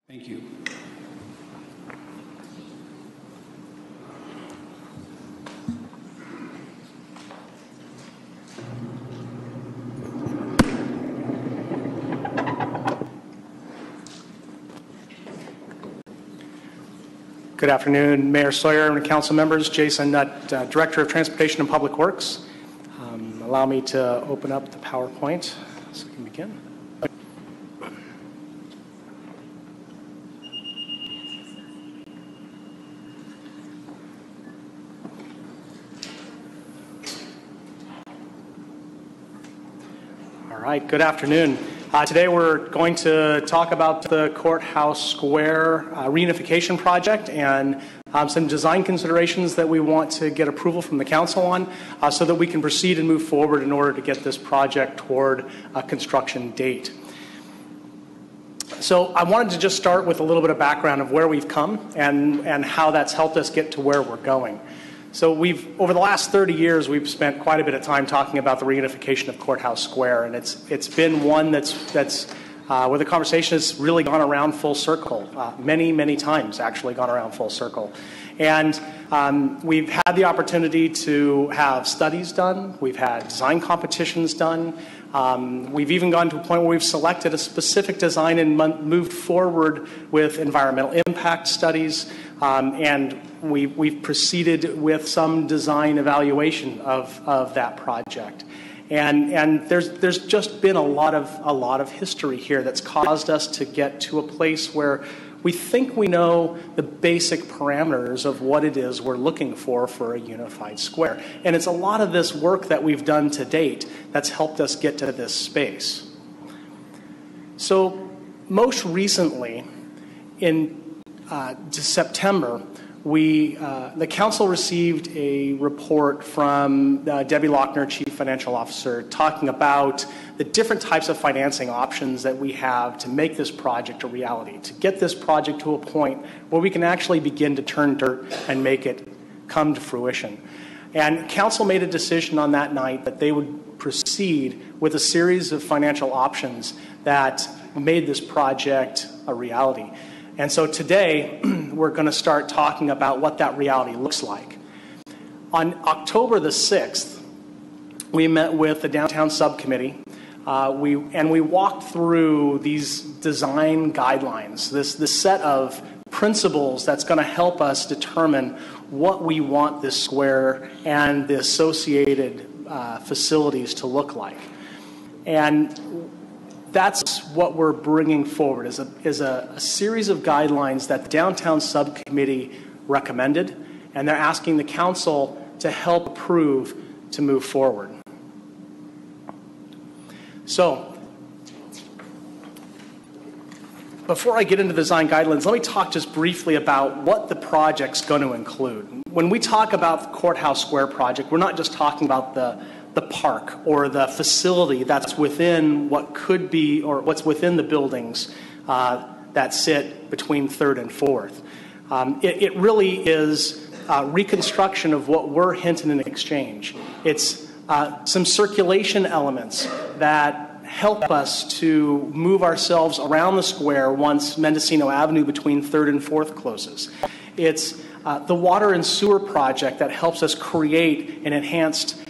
Thank you. Good afternoon, Mayor Sawyer and council members. Jason Nutt, Director of Transportation and Public Works. Allow me to open up the PowerPoint so we can begin. All right, good afternoon. Today we're going to talk about the Courthouse Square reunification project and some design considerations that we want to get approval from the council on so that we can proceed and move forward in order to get this project toward a construction date. So I wanted to just start with a little bit of background of where we've come and how that's helped us get to where we're going. So over the last 30 years, we've spent quite a bit of time talking about the reunification of Courthouse Square, and it's been one that's where the conversation has really gone around full circle, many times actually gone around full circle. And we've had the opportunity to have studies done, we've had design competitions done, we've even gone to a point where we've selected a specific design and moved forward with environmental impact studies, and we've proceeded with some design evaluation of that project. And there's just been a lot of history here that's caused us to get to a place where we think we know the basic parameters of what it is we're looking for a unified square. And it's a lot of this work that we've done to date that's helped us get to this space. So most recently, in September, the council received a report from Debbie Lochner, Chief Financial Officer, talking about the different types of financing options that we have to make this project a reality, to get this project to a point where we can actually begin to turn dirt and make it come to fruition. And council made a decision on that night that they would proceed with a series of financial options that made this project a reality. And so today, we're going to start talking about what that reality looks like. On October the 6th, we met with the downtown subcommittee, we walked through these design guidelines, this set of principles that's going to help us determine what we want this square and the associated facilities to look like. And that's what we're bringing forward is a series of guidelines that the downtown subcommittee recommended, and they're asking the council to help approve to move forward. So, before I get into the design guidelines, let me talk just briefly about what the project's going to include. When we talk about the Courthouse Square project, we're not just talking about the park or the facility that's within what could be or what's within the buildings that sit between 3rd and 4th. It really is reconstruction of what we're Hinton and Exchange. It's some circulation elements that help us to move ourselves around the square once Mendocino Avenue between 3rd and 4th closes. It's the water and sewer project that helps us create an enhanced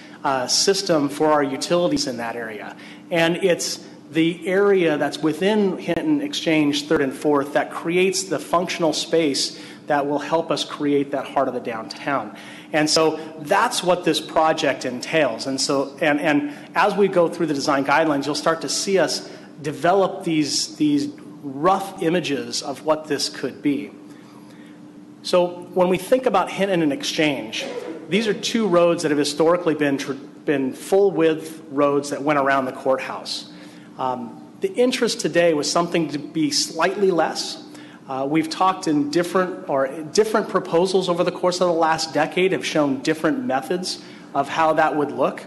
system for our utilities in that area. And it's the area that's within Hinton Exchange 3rd and 4th that creates the functional space that will help us create that heart of the downtown. And so that's what this project entails. And so, and as we go through the design guidelines, you'll start to see us develop these rough images of what this could be. So when we think about Hinton and Exchange, these are two roads that have historically been full-width roads that went around the courthouse. The interest today was something to be slightly less. We've talked in different proposals over the course of the last decade have shown different methods of how that would look.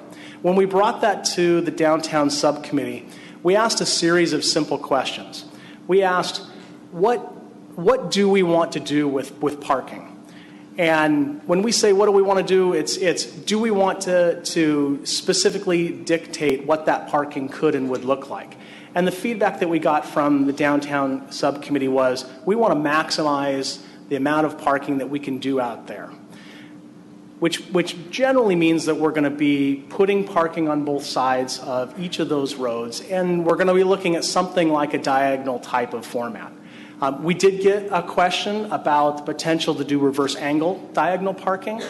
When we brought that to the downtown subcommittee, we asked a series of simple questions. We asked, what do we want to do with parking? And when we say what do we want to do, it's do we want to specifically dictate what that parking could and would look like? And the feedback that we got from the downtown subcommittee was, we want to maximize the amount of parking that we can do out there, which generally means that we're going to be putting parking on both sides of each of those roads, and we're going to be looking at something like a diagonal type of format. We did get a question about the potential to do reverse angle diagonal parking,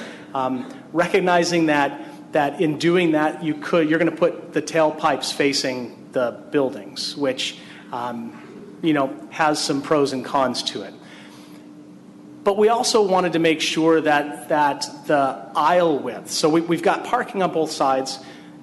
recognizing that in doing that you're going to put the tailpipes facing the buildings, which has some pros and cons to it. But we also wanted to make sure that the aisle width, so we've got parking on both sides,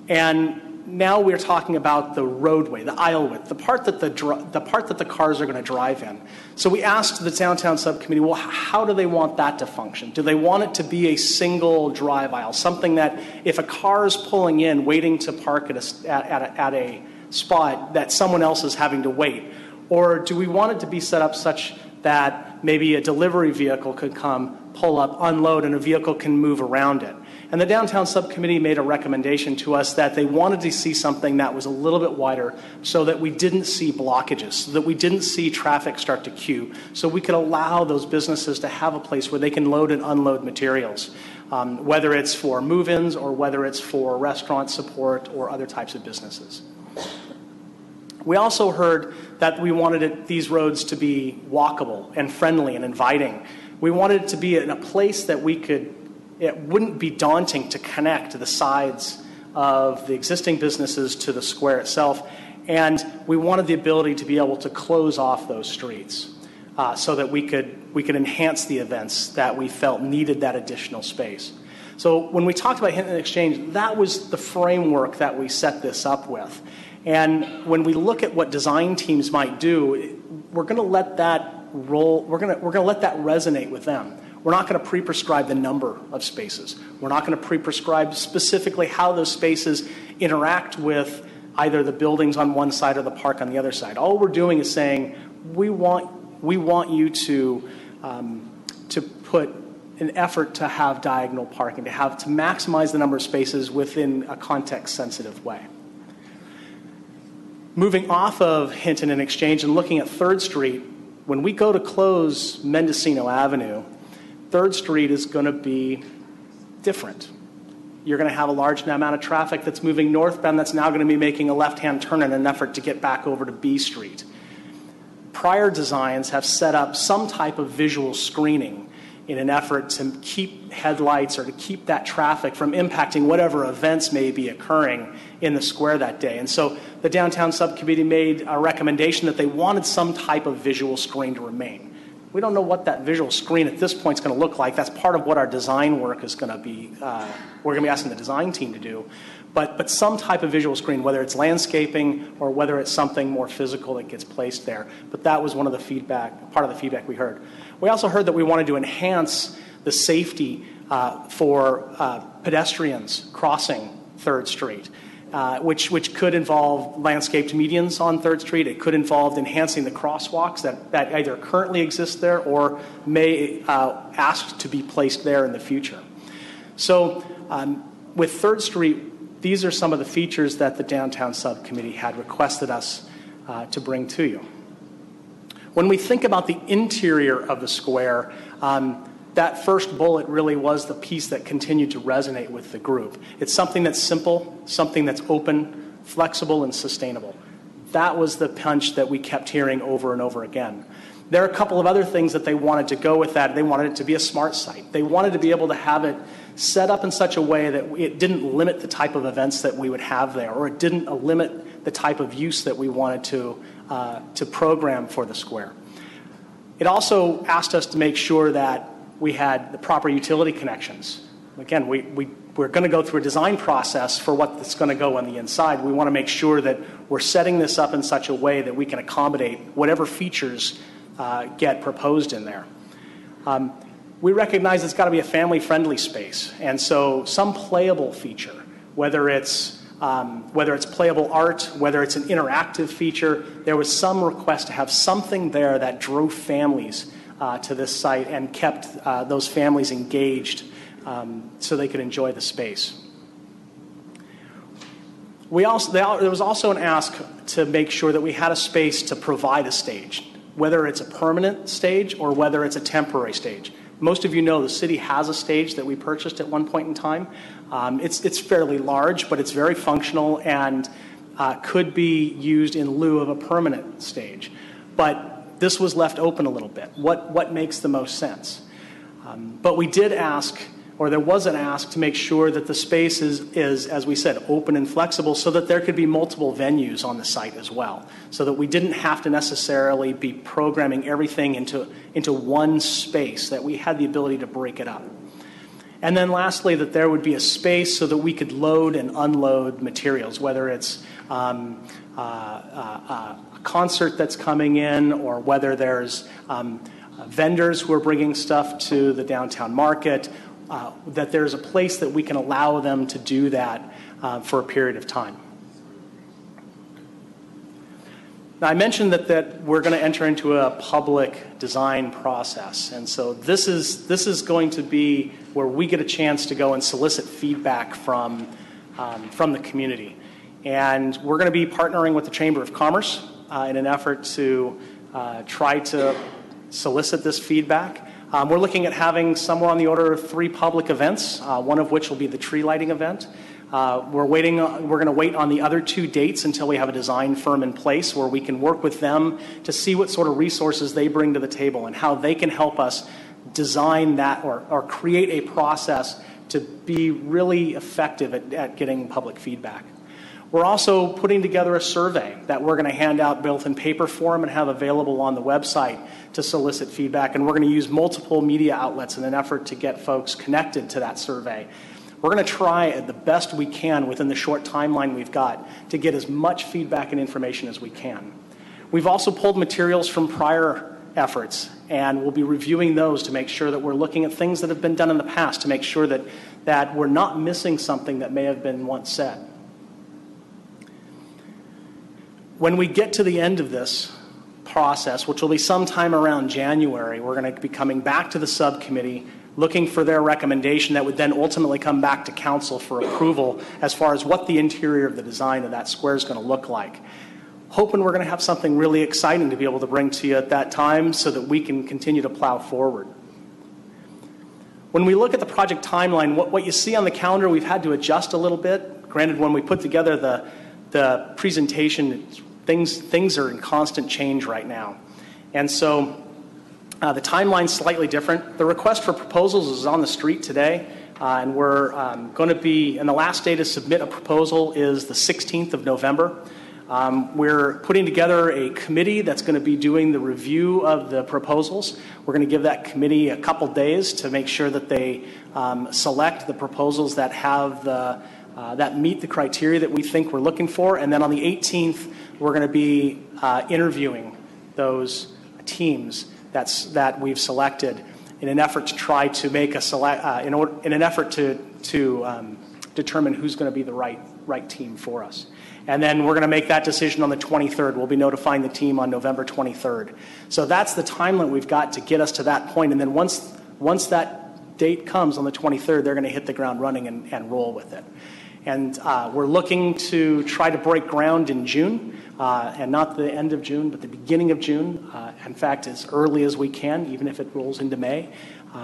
and now we're talking about the roadway, the aisle width, the part that the cars are going to drive in. So we asked the downtown subcommittee, well, how do they want that to function? Do they want it to be a single drive aisle, something that if a car is pulling in, waiting to park at a spot, that someone else is having to wait? Or do we want it to be set up such that maybe a delivery vehicle could come, pull up, unload, and a vehicle can move around it? And the downtown subcommittee made a recommendation to us that they wanted to see something that was a little bit wider so that we didn't see blockages, so that we didn't see traffic start to queue, so we could allow those businesses to have a place where they can load and unload materials, whether it's for move-ins or whether it's for restaurant support or other types of businesses. We also heard that we wanted these roads to be walkable and friendly and inviting. We wanted it to be in a place that it wouldn't be daunting to connect the sides of the existing businesses to the square itself. And we wanted the ability to be able to close off those streets so that we could enhance the events that we felt needed that additional space. So when we talked about Hinton Exchange, that was the framework that we set this up with. And when we look at what design teams might do, we're going to let that roll. We're going to let that resonate with them. We're not going to pre-prescribe the number of spaces. We're not going to pre-prescribe specifically how those spaces interact with either the buildings on one side or the park on the other side. All we're doing is saying we want you to put an effort to have diagonal parking, to maximize the number of spaces within a context-sensitive way. Moving off of Hinton and Exchange and looking at 3rd Street, when we go to close Mendocino Avenue, 3rd Street is going to be different. You're going to have a large amount of traffic that's moving northbound that's now going to be making a left-hand turn in an effort to get back over to B Street. Prior designs have set up some type of visual screening in an effort to keep headlights or to keep that traffic from impacting whatever events may be occurring in the square that day. And so the downtown subcommittee made a recommendation that they wanted some type of visual screen to remain. We don't know what that visual screen at this point is going to look like. That's part of what our design work is going to be, we're going to be asking the design team to do. But some type of visual screen, whether it's landscaping or whether it's something more physical that gets placed there. But that was part of the feedback we heard. We also heard that we wanted to enhance the safety for pedestrians crossing 3rd Street. Which could involve landscaped medians on 3rd Street. It could involve enhancing the crosswalks that either currently exist there or may ask to be placed there in the future. So with 3rd Street, these are some of the features that the downtown subcommittee had requested us to bring to you. When we think about the interior of the square, that first bullet really was the piece that continued to resonate with the group. It's something that's simple, something that's open, flexible, and sustainable. That was the punch that we kept hearing over and over again. There are a couple of other things that they wanted to go with that. They wanted it to be a smart site. They wanted to be able to have it set up in such a way that it didn't limit the type of events that we would have there, or it didn't limit the type of use that we wanted to program for the square. It also asked us to make sure that we had the proper utility connections. Again, we're going to go through a design process for what's going to go on the inside. We want to make sure that we're setting this up in such a way that we can accommodate whatever features get proposed in there. We recognize it's got to be a family-friendly space, and so some playable feature, whether it's playable art, whether it's an interactive feature, there was some request to have something there that drove families to this site and kept those families engaged so they could enjoy the space. There was also an ask to make sure that we had a space to provide a stage, whether it's a permanent stage or whether it's a temporary stage. Most of you know the city has a stage that we purchased at one point in time. It's fairly large, but it's very functional and could be used in lieu of a permanent stage. But this was left open a little bit. What makes the most sense? But we did ask, or there was an ask, to make sure that the space is, as we said, open and flexible so that there could be multiple venues on the site as well, so that we didn't have to necessarily be programming everything into one space, that we had the ability to break it up. And then lastly, that there would be a space so that we could load and unload materials, whether it's a concert that's coming in or whether there's vendors who are bringing stuff to the downtown market, that there's a place that we can allow them to do that for a period of time. Now, I mentioned that we're going to enter into a public design process, and so this is going to be where we get a chance to go and solicit feedback from the community. And we're going to be partnering with the Chamber of Commerce in an effort to try to solicit this feedback. We're looking at having somewhere on the order of 3 public events, one of which will be the tree lighting event. We're going to wait on the other 2 dates until we have a design firm in place where we can work with them to see what sort of resources they bring to the table and how they can help us design that or create a process to be really effective at getting public feedback. We're also putting together a survey that we're going to hand out both in paper form and have available on the website to solicit feedback, and we're going to use multiple media outlets in an effort to get folks connected to that survey. We're going to try the best we can within the short timeline we've got to get as much feedback and information as we can. We've also pulled materials from prior efforts, and we'll be reviewing those to make sure that we're looking at things that have been done in the past to make sure that we're not missing something that may have been once said. When we get to the end of this process, which will be sometime around January, we're going to be coming back to the subcommittee looking for their recommendation that would then ultimately come back to council for approval as far as what the interior of the design of that square is going to look like. Hoping we're going to have something really exciting to be able to bring to you at that time so that we can continue to plow forward. When we look at the project timeline, what you see on the calendar, we've had to adjust a little bit. Granted, when we put together the presentation, things are in constant change right now. And so the timeline's slightly different. The request for proposals is on the street today, and we're going to be, and the last day to submit a proposal is the 16th of November. We're putting together a committee that's going to be doing the review of the proposals. We're going to give that committee a couple days to make sure that they select the proposals that have that meet the criteria that we think we're looking for. And then on the 18th, we're going to be interviewing those teams that we've selected in an effort to try to make in an effort to determine who's going to be the right team for us. And then we're going to make that decision on the 23rd. We'll be notifying the team on November 23rd. So that's the timeline we've got to get us to that point. And then once that date comes on the 23rd, they're going to hit the ground running and roll with it. And we're looking to try to break ground in June, and not the end of June, but the beginning of June. In fact, as early as we can, even if it rolls into May.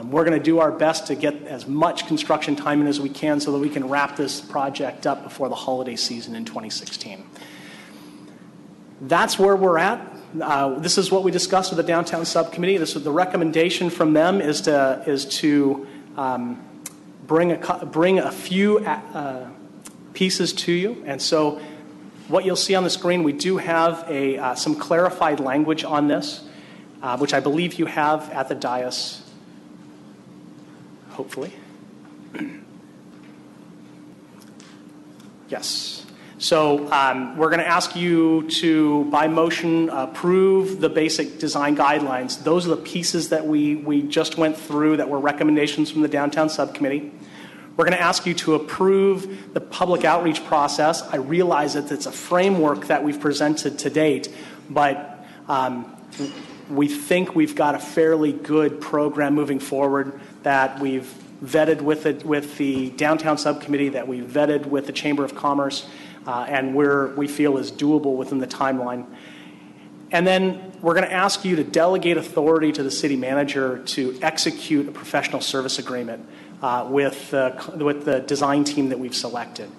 We're going to do our best to get as much construction time in as we can so that we can wrap this project up before the holiday season in 2016. That's where we're at. This is what we discussed with the downtown subcommittee. The recommendation from them is to bring a few pieces to you. And so what you'll see on the screen, we do have some clarified language on this, which I believe you have at the dais, hopefully. Yes. So we're going to ask you to, by motion, approve the basic design guidelines. Those are the pieces that we just went through that were recommendations from the downtown subcommittee. We're going to ask you to approve the public outreach process. I realize that it's a framework that we've presented to date, but we think we've got a fairly good program moving forward that we've vetted with the downtown subcommittee, that we've vetted with the Chamber of Commerce. and we feel is doable within the timeline. And then we're going to ask you to delegate authority to the city manager to execute a professional service agreement with the design team that we've selected.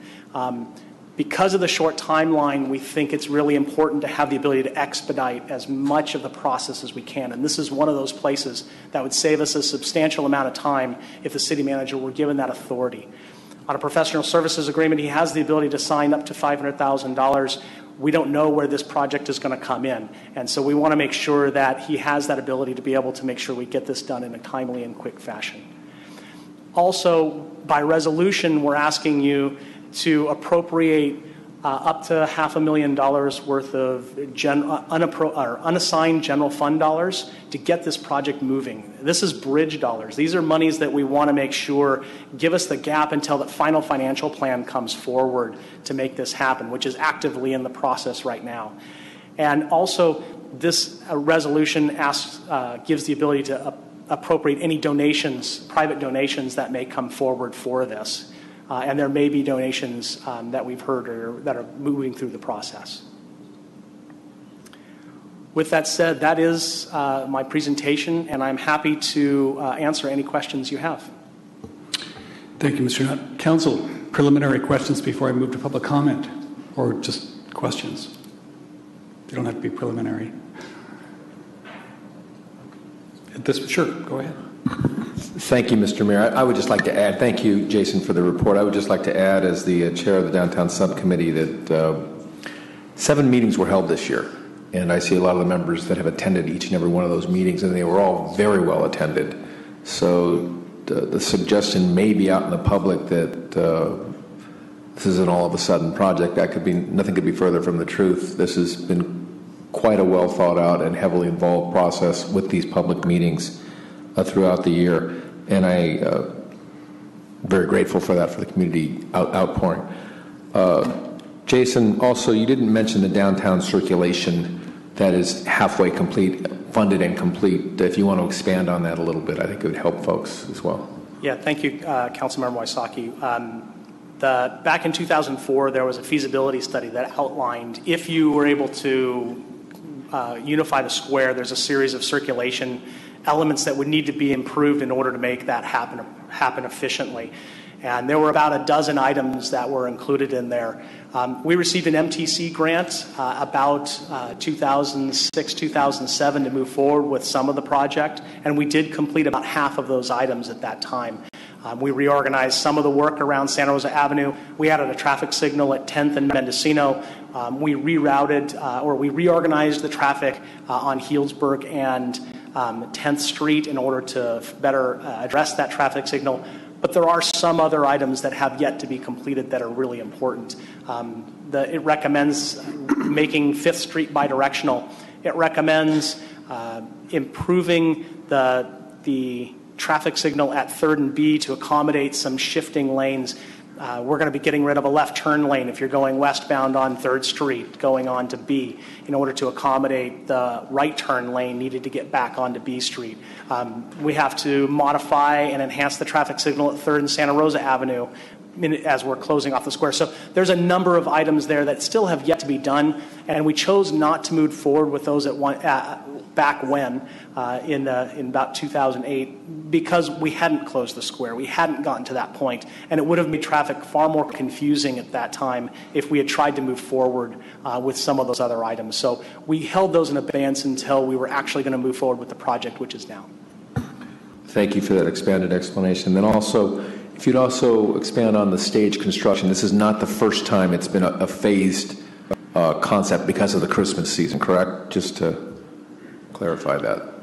Because of the short timeline, we think it's really important to have the ability to expedite as much of the process as we can. And this is one of those places that would save us a substantial amount of time if the city manager were given that authority. On a professional services agreement, he has the ability to sign up to $500,000. We don't know where this project is going to come in. And so we want to make sure that he has that ability to be able to make sure we get this done in a timely and quick fashion. Also, by resolution, we're asking you to appropriate up to $500,000 worth of unassigned general fund dollars to get this project moving. This is bridge dollars. These are monies that we want to make sure give us the gap until the final financial plan comes forward to make this happen, which is actively in the process right now. And also, this resolution gives the ability to appropriate any donations, private donations that may come forward for this. And there may be donations that we've heard that are moving through the process. With that said, that is my presentation, and I'm happy to answer any questions you have. Thank you, Mr. Nutt. Council, preliminary questions before I move to public comment, or just questions? They don't have to be preliminary. Sure, go ahead. Thank you, Mr. Mayor. I would just like to add, thank you, Jason, for the report. I would just like to add, as the chair of the Downtown Subcommittee, that 7 meetings were held this year. And I see a lot of the members that have attended each and every one of those meetings, and they were all very well attended. So the suggestion may be out in the public that this is an all of a sudden project. Nothing could be further from the truth. This has been quite a well thought out and heavily involved process with these public meetings throughout the year. And I'm very grateful for that, for the community outpouring. Jason, also, you didn't mention the downtown circulation that is halfway complete, funded and complete. If you want to expand on that a little bit, I think it would help folks as well. Yeah, thank you, Councilmember Wysocki. Back in 2004, there was a feasibility study that outlined if you were able to unify the square, there's a series of circulation elements that would need to be improved in order to make that happen efficiently. And there were about a dozen items that were included in there. We received an MTC grant about 2006, 2007 to move forward with some of the project, and we did complete about half of those items at that time. We reorganized some of the work around Santa Rosa Avenue. We added a traffic signal at 10th and Mendocino. We reorganized the traffic on Healdsburg and 10th Street in order to better address that traffic signal. But there are some other items that have yet to be completed that are really important. It recommends making 5th Street bidirectional. It recommends improving the traffic signal at 3rd and B to accommodate some shifting lanes. We're going to be getting rid of a left turn lane if you're going westbound on 3rd Street, going on to B, in order to accommodate the right turn lane needed to get back onto B Street. We have to modify and enhance the traffic signal at 3rd and Santa Rosa Avenue as we're closing off the square. So there's a number of items there that still have yet to be done, and we chose not to move forward with those back when, in about 2008, because we hadn't closed the square. We hadn't gotten to that point, and it would have made traffic far more confusing at that time if we had tried to move forward with some of those other items. So we held those in abeyance until we were actually going to move forward with the project, which is now. Thank you for that expanded explanation. Then also, if you'd also expand on the stage construction, this is not the first time it's been a phased concept because of the Christmas season, correct? Just to clarify that.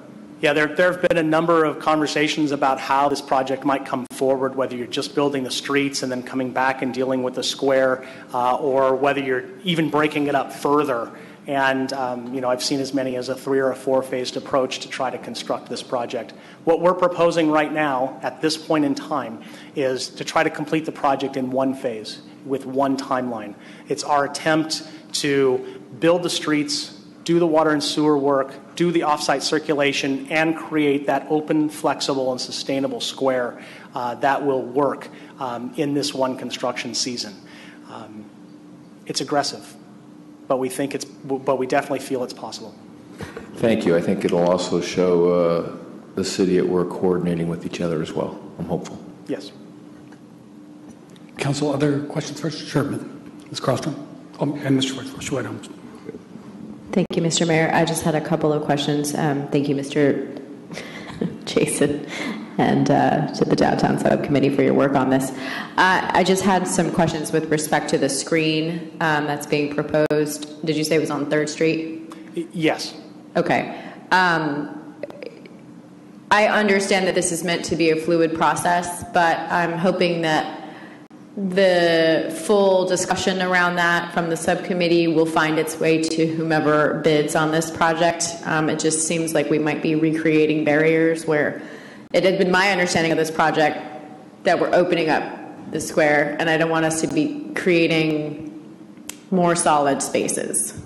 Yeah, there have been a number of conversations about how this project might come forward, whether you're just building the streets and then coming back and dealing with the square, or whether you're even breaking it up further. And I've seen as many as a 3 or a 4-phased approach to try to construct this project. What we're proposing right now, at this point in time, is to try to complete the project in one phase with one timeline. It's our attempt to build the streets, do the water and sewer work, do the off-site circulation, and create that open, flexible, and sustainable square that will work in this one construction season. it's aggressive, but we definitely feel it's possible. Thank you. I think it'll also show the city at work coordinating with each other as well. I'm hopeful. Yes. Council, other questions first? Sure, Ms. Carlstrom. And Mr. Schwed. Thank you, Mr. Mayor. I just had a couple of questions. Thank you, Mr. Jason, and to the Downtown Subcommittee for your work on this. I just had some questions with respect to the screen that's being proposed. Did you say it was on 3rd Street? Yes. Okay. I understand that this is meant to be a fluid process, but I'm hoping that the full discussion around that from the subcommittee will find its way to whomever bids on this project. It just seems like we might be recreating barriers where it had been my understanding of this project that we're opening up the square, and I don't want us to be creating more solid spaces.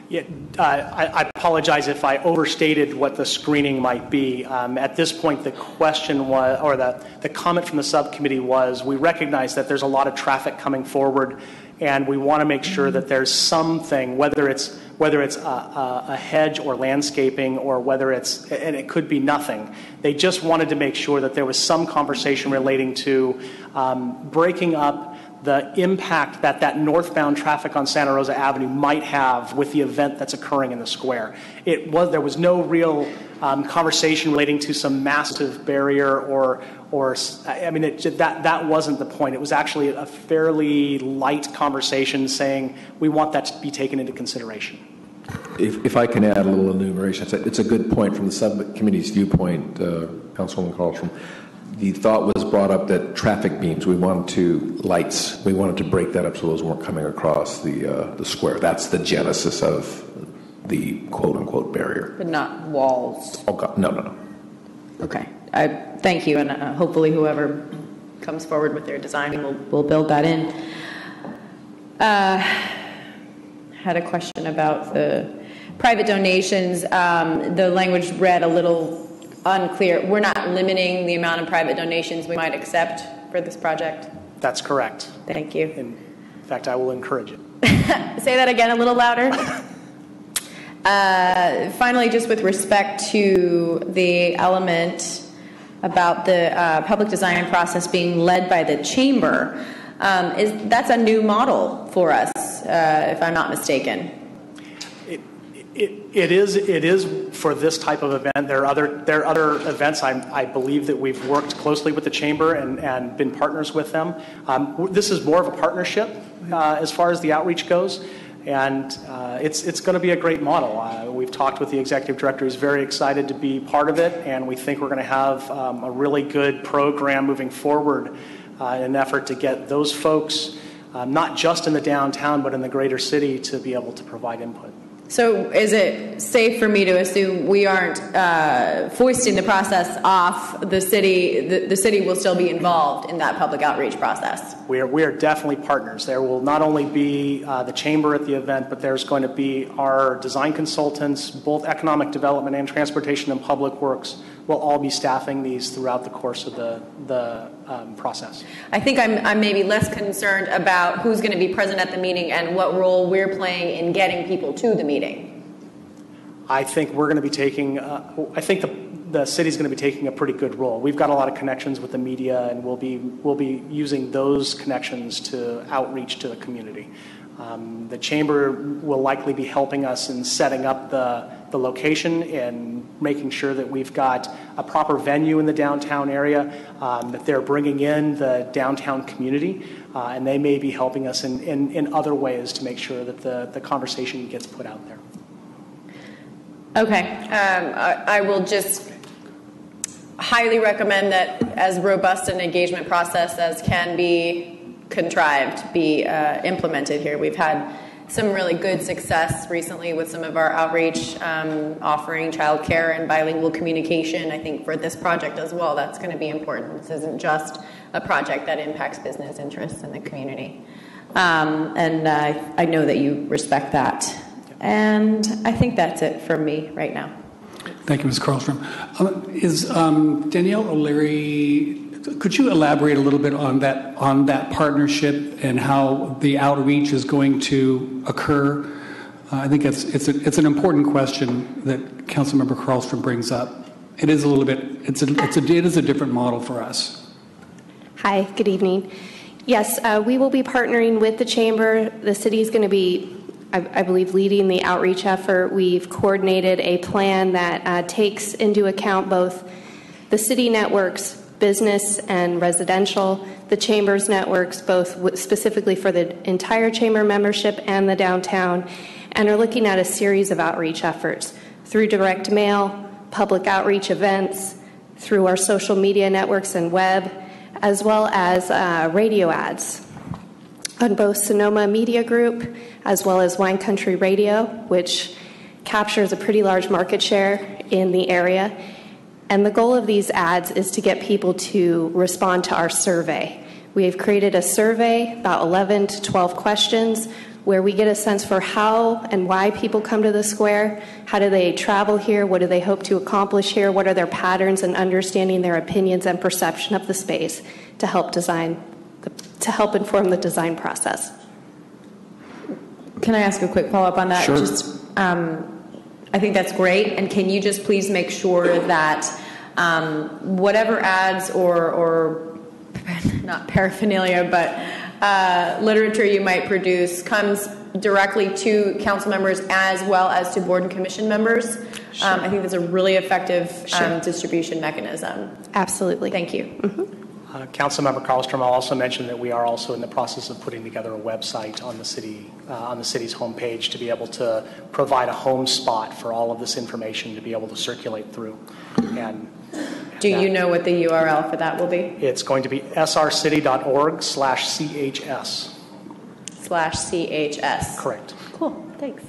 Yeah, I apologize if I overstated what the screening might be. At this point, the question was, or the comment from the subcommittee was, we recognize that there's a lot of traffic coming forward, and we want to make sure that there's something, whether it's a hedge or landscaping, or whether and it could be nothing. They just wanted to make sure that there was some conversation relating to breaking up the impact that northbound traffic on Santa Rosa Avenue might have with the event that's occurring in the square. There was no real conversation relating to some massive barrier that wasn't the point. It was actually a fairly light conversation saying we want that to be taken into consideration. If I can add a little enumeration, it's a good point from the subcommittee's viewpoint, Councilwoman Carlstrom. The thought was brought up that traffic beams, we wanted to break that up so those weren't coming across the square. That's the genesis of the quote-unquote barrier. But not walls. Oh, God, no. Okay. Thank you, and hopefully whoever comes forward with their design will build that in. Had a question about the private donations. The language read a little unclear. We're not limiting the amount of private donations we might accept for this project? That's correct. Thank you. In fact, I will encourage it. Say that again a little louder. Finally, just with respect to the element about the public design process being led by the chamber, that's a new model for us, if I'm not mistaken. It is for this type of event. There are other events. I believe that we've worked closely with the chamber and been partners with them. This is more of a partnership as far as the outreach goes, and it's going to be a great model. We've talked with the executive director, who's very excited to be part of it, and we think we're going to have a really good program moving forward in an effort to get those folks, not just in the downtown but in the greater city, to be able to provide input. So is it safe for me to assume we aren't foisting the process off the city? The city will still be involved in that public outreach process? We are definitely partners. There will not only be the chamber at the event, but there's going to be our design consultants, both economic development and transportation and public works, will all be staffing these throughout the course of the process. I think I'm maybe less concerned about who's going to be present at the meeting and what role we're playing in getting people to the meeting. I think we're going to be taking, I think the city's going to be taking a pretty good role. We've got a lot of connections with the media, and we'll be using those connections to outreach to the community. The chamber will likely be helping us in setting up the location and making sure that we've got a proper venue in the downtown area, that they're bringing in the downtown community, and they may be helping us in other ways to make sure that the conversation gets put out there. Okay. I will just highly recommend that as robust an engagement process as can be contrived be implemented here. We've had some really good success recently with some of our outreach, offering childcare and bilingual communication. I think for this project as well, that's going to be important. This isn't just a project that impacts business interests in the community. And I know that you respect that. And I think that's it for me right now. Thank you, Ms. Carlstrom. Is Danielle O'Leary Could you elaborate a little bit on that partnership and how the outreach is going to occur? I think it's an important question that Councilmember Carlstrom brings up. It is a little bit. It is a different model for us. Hi. Good evening. Yes, we will be partnering with the Chamber. The city is going to be, I believe, leading the outreach effort. We've coordinated a plan that takes into account both the city networks, business and residential, the Chamber's networks, both specifically for the entire Chamber membership and the downtown, and are looking at a series of outreach efforts through direct mail, public outreach events, through our social media networks and web, as well as radio ads on both Sonoma Media Group as well as Wine Country Radio, which captures a pretty large market share in the area. And the goal of these ads is to get people to respond to our survey. We have created a survey, about 11 to 12 questions, where we get a sense for how and why people come to the square, how do they travel here, what do they hope to accomplish here, what are their patterns, and understanding their opinions and perception of the space to help inform the design process. Can I ask a quick follow-up on that? Sure. I think that's great, and can you just please make sure that whatever ads or not paraphernalia, but literature you might produce comes directly to council members as well as to board and commission members? Sure. I think that's a really effective distribution mechanism. Absolutely. Thank you. Mm-hmm. Councilmember Carlstrom, I'll also mention that we are also in the process of putting together a website on the city's homepage to be able to provide a home spot for all of this information to be able to circulate through. And do you know what the URL for that will be? It's going to be srcity.org/CHS. /CHS. Correct. Cool. Thanks.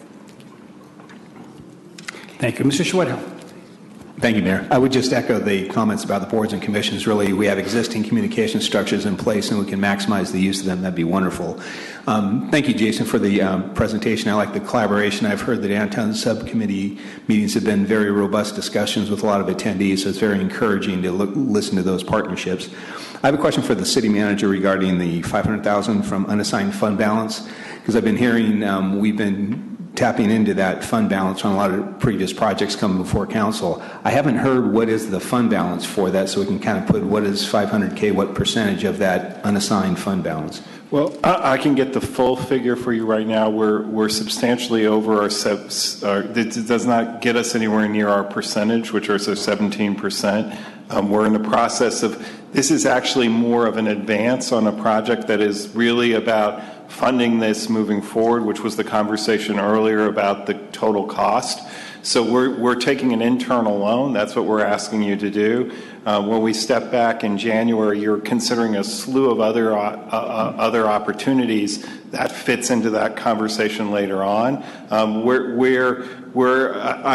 Thank you. Mr. Schwedhelm. Thank you, Mayor. I would just echo the comments about the boards and commissions. Really, we have existing communication structures in place and we can maximize the use of them. That'd be wonderful. Thank you, Jason, for the presentation. I like the collaboration. I've heard the downtown subcommittee meetings have been very robust discussions with a lot of attendees, so it's very encouraging to listen to those partnerships. I have a question for the city manager regarding the $500,000 from unassigned fund balance, because I've been hearing we've been tapping into that fund balance on a lot of previous projects coming before council. I haven't heard what is the fund balance for that, so we can kind of put what is $500K, what percentage of that unassigned fund balance. Well, I can get the full figure for you right now. We're substantially over it does not get us anywhere near our percentage, which is 17%. We're in the process of, this is actually more of an advance on a project that is really about funding this moving forward, which was the conversation earlier about the total cost. So we're taking an internal loan. That's what we're asking you to do. When we step back in January, you're considering a slew of other opportunities that fits into that conversation later on. I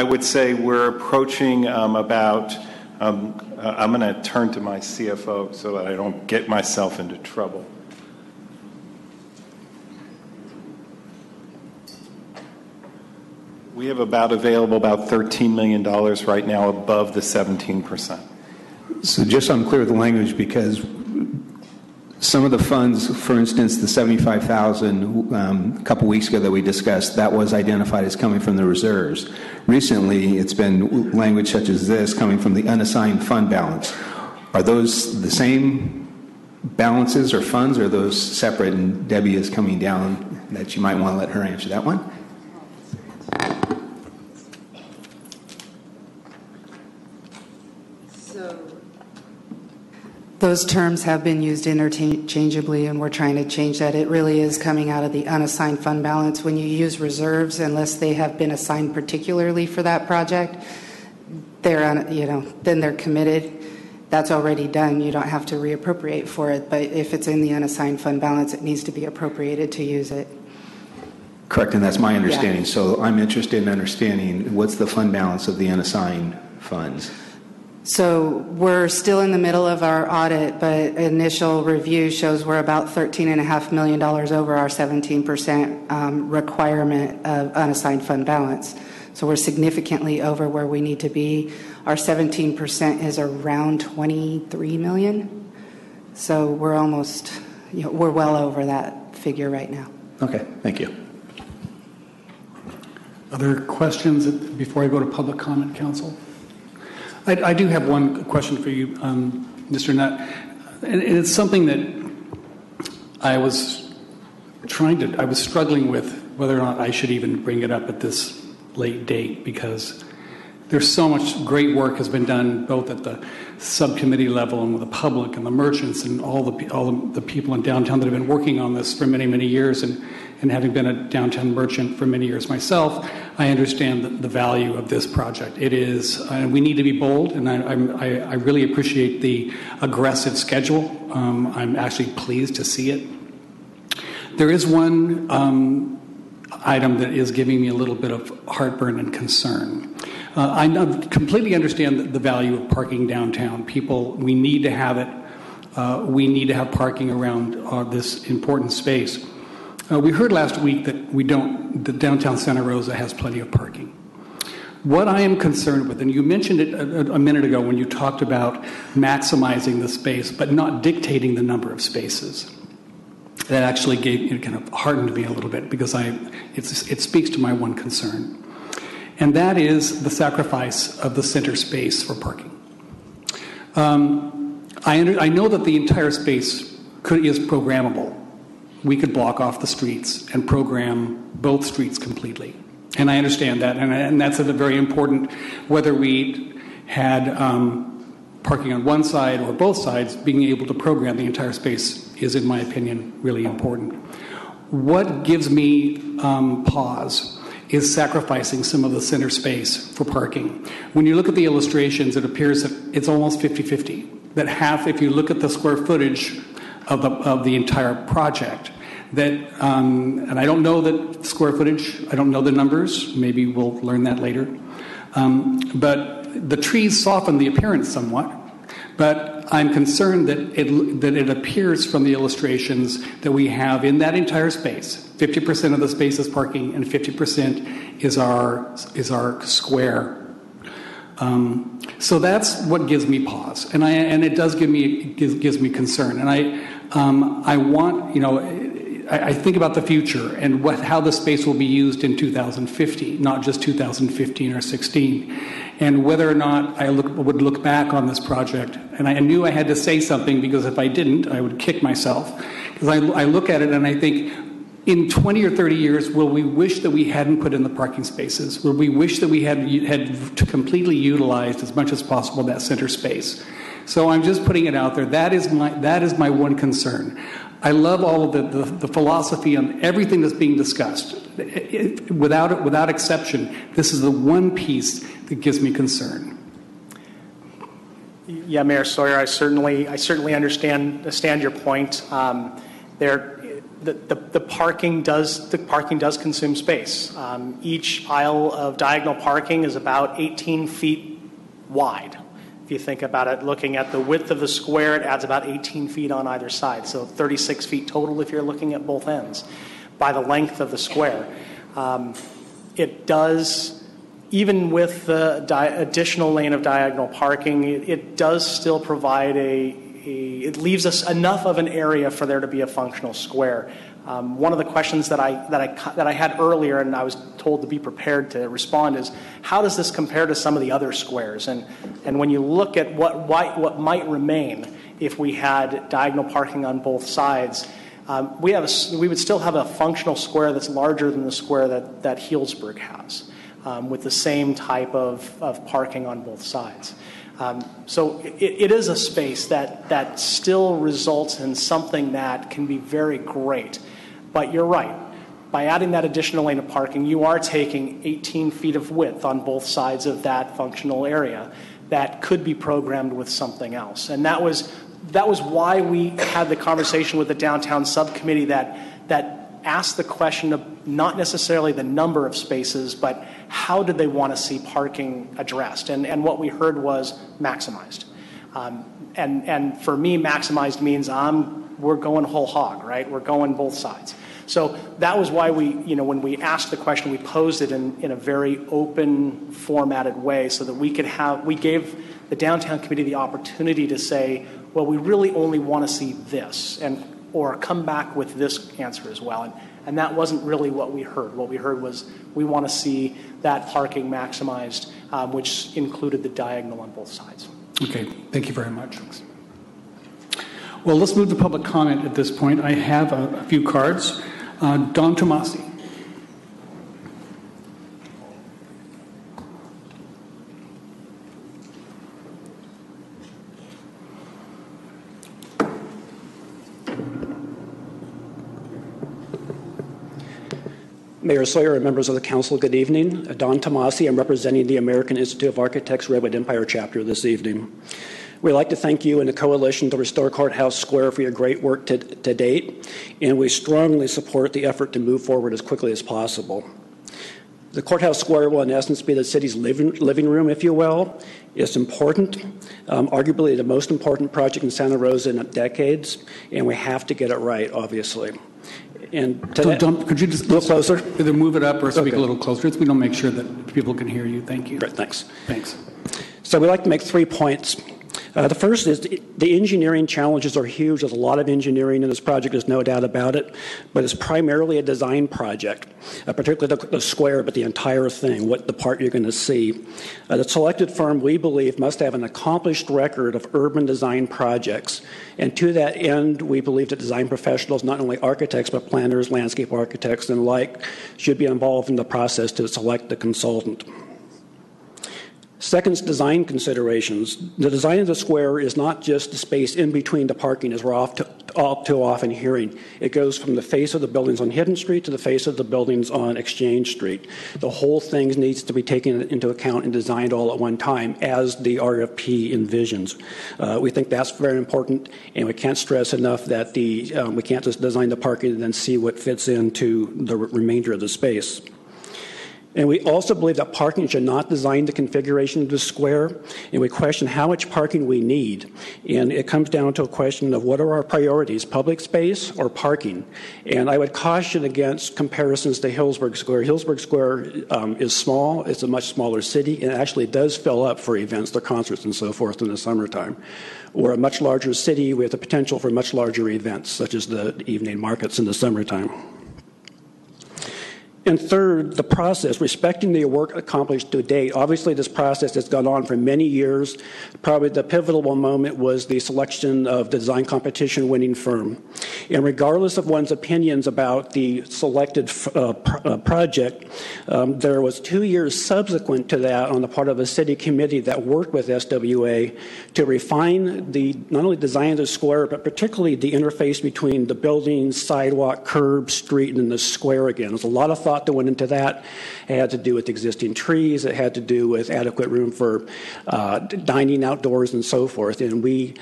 would say we're approaching about. I'm going to turn to my CFO so that I don't get myself into trouble. We have available about $13 million right now above the 17%. So just so I'm clear with the language, because some of the funds, for instance, the $75,000 a couple weeks ago that we discussed, that was identified as coming from the reserves. Recently, it's been language such as this coming from the unassigned fund balance. Are those the same balances or funds, or are those separate? And Debbie is coming down that you might want to let her answer that one. Those terms have been used interchangeably, and we're trying to change that. It really is coming out of the unassigned fund balance. When you use reserves, unless they have been assigned particularly for that project, then they're committed. That's already done. You don't have to reappropriate for it. But if it's in the unassigned fund balance, it needs to be appropriated to use it. Correct, and that's my understanding. Yeah. So I'm interested in understanding what's the fund balance of the unassigned funds. So we're still in the middle of our audit, but initial review shows we're about $13.5 million over our 17% requirement of unassigned fund balance. So we're significantly over where we need to be. Our 17% is around $23 million. So we're almost, we're well over that figure right now. Okay, thank you. Other questions before I go to public comment, Council? I do have one question for you, Mr. Nutt, and it's something that I was struggling with whether or not I should even bring it up at this late date, because there's so much great work has been done both at the subcommittee level and with the public and the merchants and all the people in downtown that have been working on this for many, many years. And having been a downtown merchant for many years myself, I understand the value of this project. It is, we need to be bold, and I really appreciate the aggressive schedule. I'm actually pleased to see it. There is one item that is giving me a little bit of heartburn and concern. I completely understand the value of parking downtown. We need to have it. We need to have parking around this important space. We heard last week that downtown Santa Rosa has plenty of parking. What I am concerned with, and you mentioned it a minute ago when you talked about maximizing the space, but not dictating the number of spaces. That actually kind of heartened me a little bit, because it speaks to my one concern. And that is the sacrifice of the center space for parking. I know that the entire space is programmable. We could block off the streets and program both streets completely. And I understand that, and that's a very important, whether we had parking on one side or both sides, being able to program the entire space is, in my opinion, really important. What gives me pause is sacrificing some of the center space for parking. When you look at the illustrations, it appears that it's almost 50-50. That half, if you look at the square footage of the entire project, that, and I don't know the square footage, I don't know the numbers, maybe we'll learn that later, but the trees soften the appearance somewhat, but I'm concerned that it appears from the illustrations that we have in that entire space, 50% of the space is parking and 50% is our square. So that's what gives me pause, and it does gives me concern, and I want, I think about the future and how the space will be used in 2050, not just 2015 or 16, and whether or not I would look back on this project. And I knew I had to say something, because if I didn't, I would kick myself. Because I look at it and I think, in 20 or 30 years, will we wish that we hadn't put in the parking spaces? Will we wish that we had completely utilized as much as possible that center space? So I'm just putting it out there. That is my one concern. I love all of the philosophy on everything that's being discussed. Without exception, this is the one piece that gives me concern. Yeah, Mayor Sawyer, I certainly understand your point. The parking does consume space. Each aisle of diagonal parking is about 18 feet wide. If you think about it, looking at the width of the square, it adds about 18 feet on either side, so 36 feet total if you're looking at both ends by the length of the square. It does, even with the additional lane of diagonal parking, it does still provide it leaves us enough of an area for there to be a functional square. One of the questions that I had earlier, and I was told to be prepared to respond, is how does this compare to some of the other squares? And when you look at what might remain if we had diagonal parking on both sides, we would still have a functional square that's larger than the square that Healdsburg has, with the same type of parking on both sides. So it is a space that still results in something that can be very great. But you're right. By adding that additional lane of parking, you are taking 18 feet of width on both sides of that functional area that could be programmed with something else. And that was why we had the conversation with the downtown subcommittee that asked the question of not necessarily the number of spaces, but how did they want to see parking addressed? And what we heard was maximized. And for me, maximized means we're going whole hog, right? We're going both sides. So that was why when we asked the question, we posed it in a very open, formatted way so that we gave the downtown committee the opportunity to say, well, we really only want to see this, or come back with this answer as well. And that wasn't really what we heard. What we heard was we want to see that parking maximized, which included the diagonal on both sides. Okay, thank you very much. Well, let's move to public comment at this point. I have a few cards. Don Tomasi. Mayor Sawyer and members of the council, good evening. Don Tomasi, I'm representing the American Institute of Architects Redwood Empire chapter this evening. We'd like to thank you and the Coalition to Restore Courthouse Square for your great work to date, and we strongly support the effort to move forward as quickly as possible. The Courthouse Square will, in essence, be the city's living room, if you will. It's important, arguably the most important project in Santa Rosa in decades, and we have to get it right, obviously. And could you just a little closer? Either move it up or speak a little closer. We don't make sure that people can hear you. Thank you. Great, thanks. Thanks. So we'd like to make 3 points. The first is the engineering challenges are huge. There's a lot of engineering in this project, there's no doubt about it, but it's primarily a design project, particularly the square, but the entire thing, what the part you're going to see. The selected firm, we believe, must have an accomplished record of urban design projects, and to that end, we believe that design professionals, not only architects, but planners, landscape architects, and the like, should be involved in the process to select the consultant. Second is design considerations. The design of the square is not just the space in between the parking, as we're all too often hearing. It goes from the face of the buildings on Hidden Street to the face of the buildings on Exchange Street. The whole thing needs to be taken into account and designed all at one time, as the RFP envisions. We think that's very important, and we can't stress enough that we can't just design the parking and then see what fits into the remainder of the space. And we also believe that parking should not design the configuration of the square, and we question how much parking we need. And it comes down to a question of what are our priorities, public space or parking? And I would caution against comparisons to Hillsburg Square. Hillsburg Square is small, it's a much smaller city, and it actually does fill up for events, their concerts and so forth in the summertime. We're a much larger city with the potential for much larger events, such as the evening markets in the summertime. And third, the process, respecting the work accomplished to date. Obviously, this process has gone on for many years. Probably the pivotal moment was the selection of the design competition winning firm. And regardless of one's opinions about the selected project, there was 2 years subsequent to that on the part of a city committee that worked with SWA to refine the not only design of the square, but particularly the interface between the buildings, sidewalk, curb, street, and the square again. There's a lot of thought that went into that. It had to do with existing trees. It had to do with adequate room for dining outdoors and so forth. And we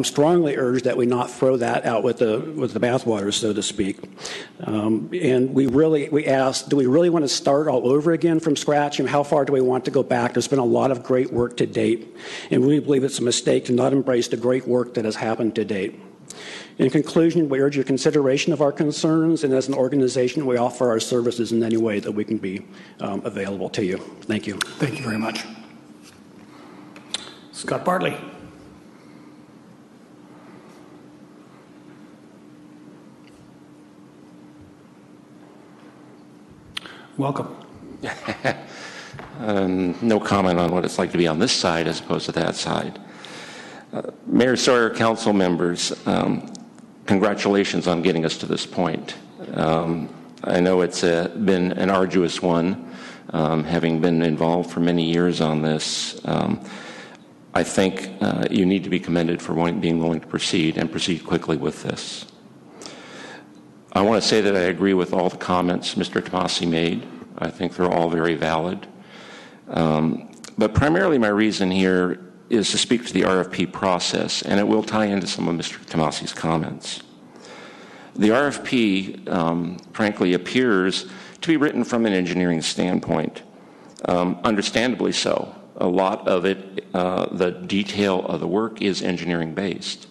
strongly urge that we not throw that out with the bathwater, so to speak. And we asked, do we really want to start all over again from scratch? And how far do we want to go back? There's been a lot of great work to date. And we believe it's a mistake to not embrace the great work that has happened to date. In conclusion, we urge your consideration of our concerns, and as an organization, we offer our services in any way that we can be available to you. Thank you. Thank you very much. Scott Bartley. Welcome. No comment on what it's like to be on this side as opposed to that side. Mayor Sawyer, council members, congratulations on getting us to this point. I know it's been an arduous one, having been involved for many years on this. I think you need to be commended for being willing to proceed and proceed quickly with this. I want to say that I agree with all the comments Mr. Tomasi made. I think they're all very valid. But primarily my reason here is to speak to the RFP process, and it will tie into some of Mr. Tomasi's comments. The RFP, frankly, appears to be written from an engineering standpoint, understandably so. A lot of it, the detail of the work is engineering based.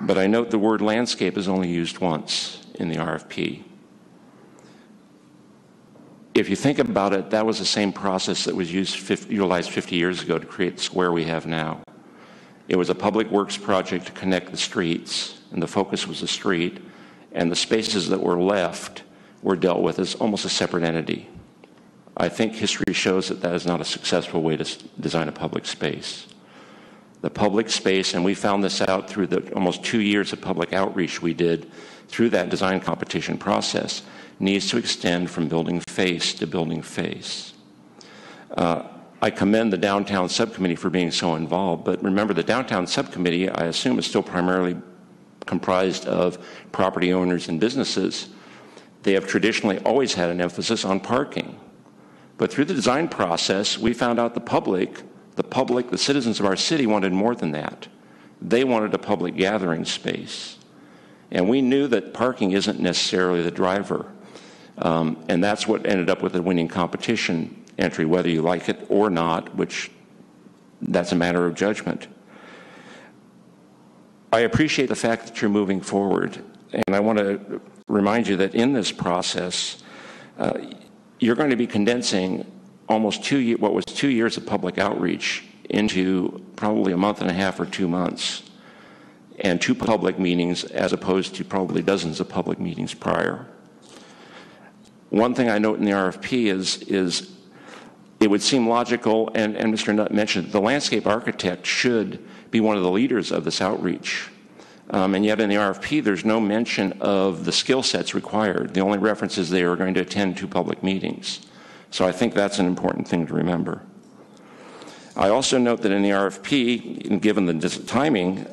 But I note the word landscape is only used once in the RFP. If you think about it, that was the same process that was utilized 50 years ago to create the square we have now. It was a public works project to connect the streets, and the focus was the street, and the spaces that were left were dealt with as almost a separate entity. I think history shows that that is not a successful way to design a public space. The public space, and we found this out through the almost 2 years of public outreach we did through that design competition process, needs to extend from building face to building face. I commend the downtown subcommittee for being so involved, but remember the downtown subcommittee, I assume, is still primarily comprised of property owners and businesses. They have traditionally always had an emphasis on parking. But through the design process, we found out the public, the citizens of our city wanted more than that. They wanted a public gathering space. And we knew that parking isn't necessarily the driver. And that's what ended up with the winning competition entry, whether you like it or not, which that's a matter of judgment. I appreciate the fact that you're moving forward. And I want to remind you that in this process, you're going to be condensing almost what was 2 years of public outreach into probably a month and a half or 2 months, and 2 public meetings as opposed to probably dozens of public meetings prior. One thing I note in the RFP is it would seem logical, and Mr. Nutt mentioned, the landscape architect should be one of the leaders of this outreach. And yet in the RFP, there's no mention of the skill sets required. The only reference is they are going to attend 2 public meetings. So I think that's an important thing to remember. I also note that in the RFP, given the timing,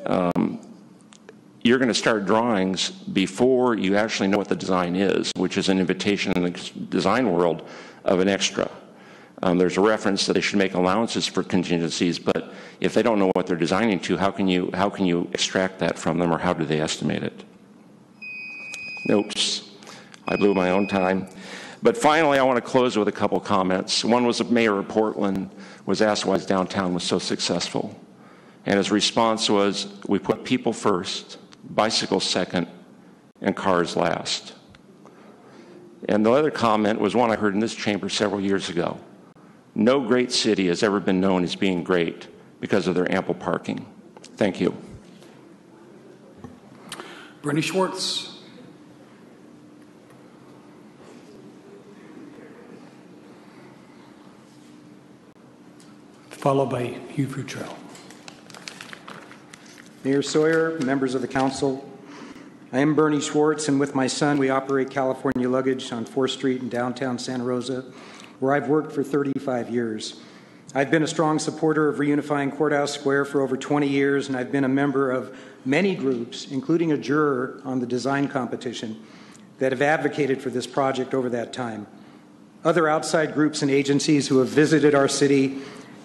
you're going to start drawings before you actually know what the design is, which is an invitation in the design world of an extra. There's a reference that they should make allowances for contingencies, but if they don't know what they're designing to, how can you extract that from them, or how do they estimate it? Oops, I blew my own time. But finally, I want to close with a couple comments. One was the mayor of Portland was asked why his downtown was so successful. And his response was, we put people first, bicycles second, and cars last. And the other comment was one I heard in this chamber several years ago. No great city has ever been known as being great because of their ample parking. Thank you. Bernie Schwartz. Followed by Hugh Futrell. Mayor Sawyer, members of the council, I am Bernie Schwartz, and with my son, we operate California Luggage on 4th Street in downtown Santa Rosa, where I've worked for 35 years. I've been a strong supporter of reunifying Courthouse Square for over 20 years, and I've been a member of many groups, including a juror on the design competition, that have advocated for this project over that time. Other outside groups and agencies who have visited our city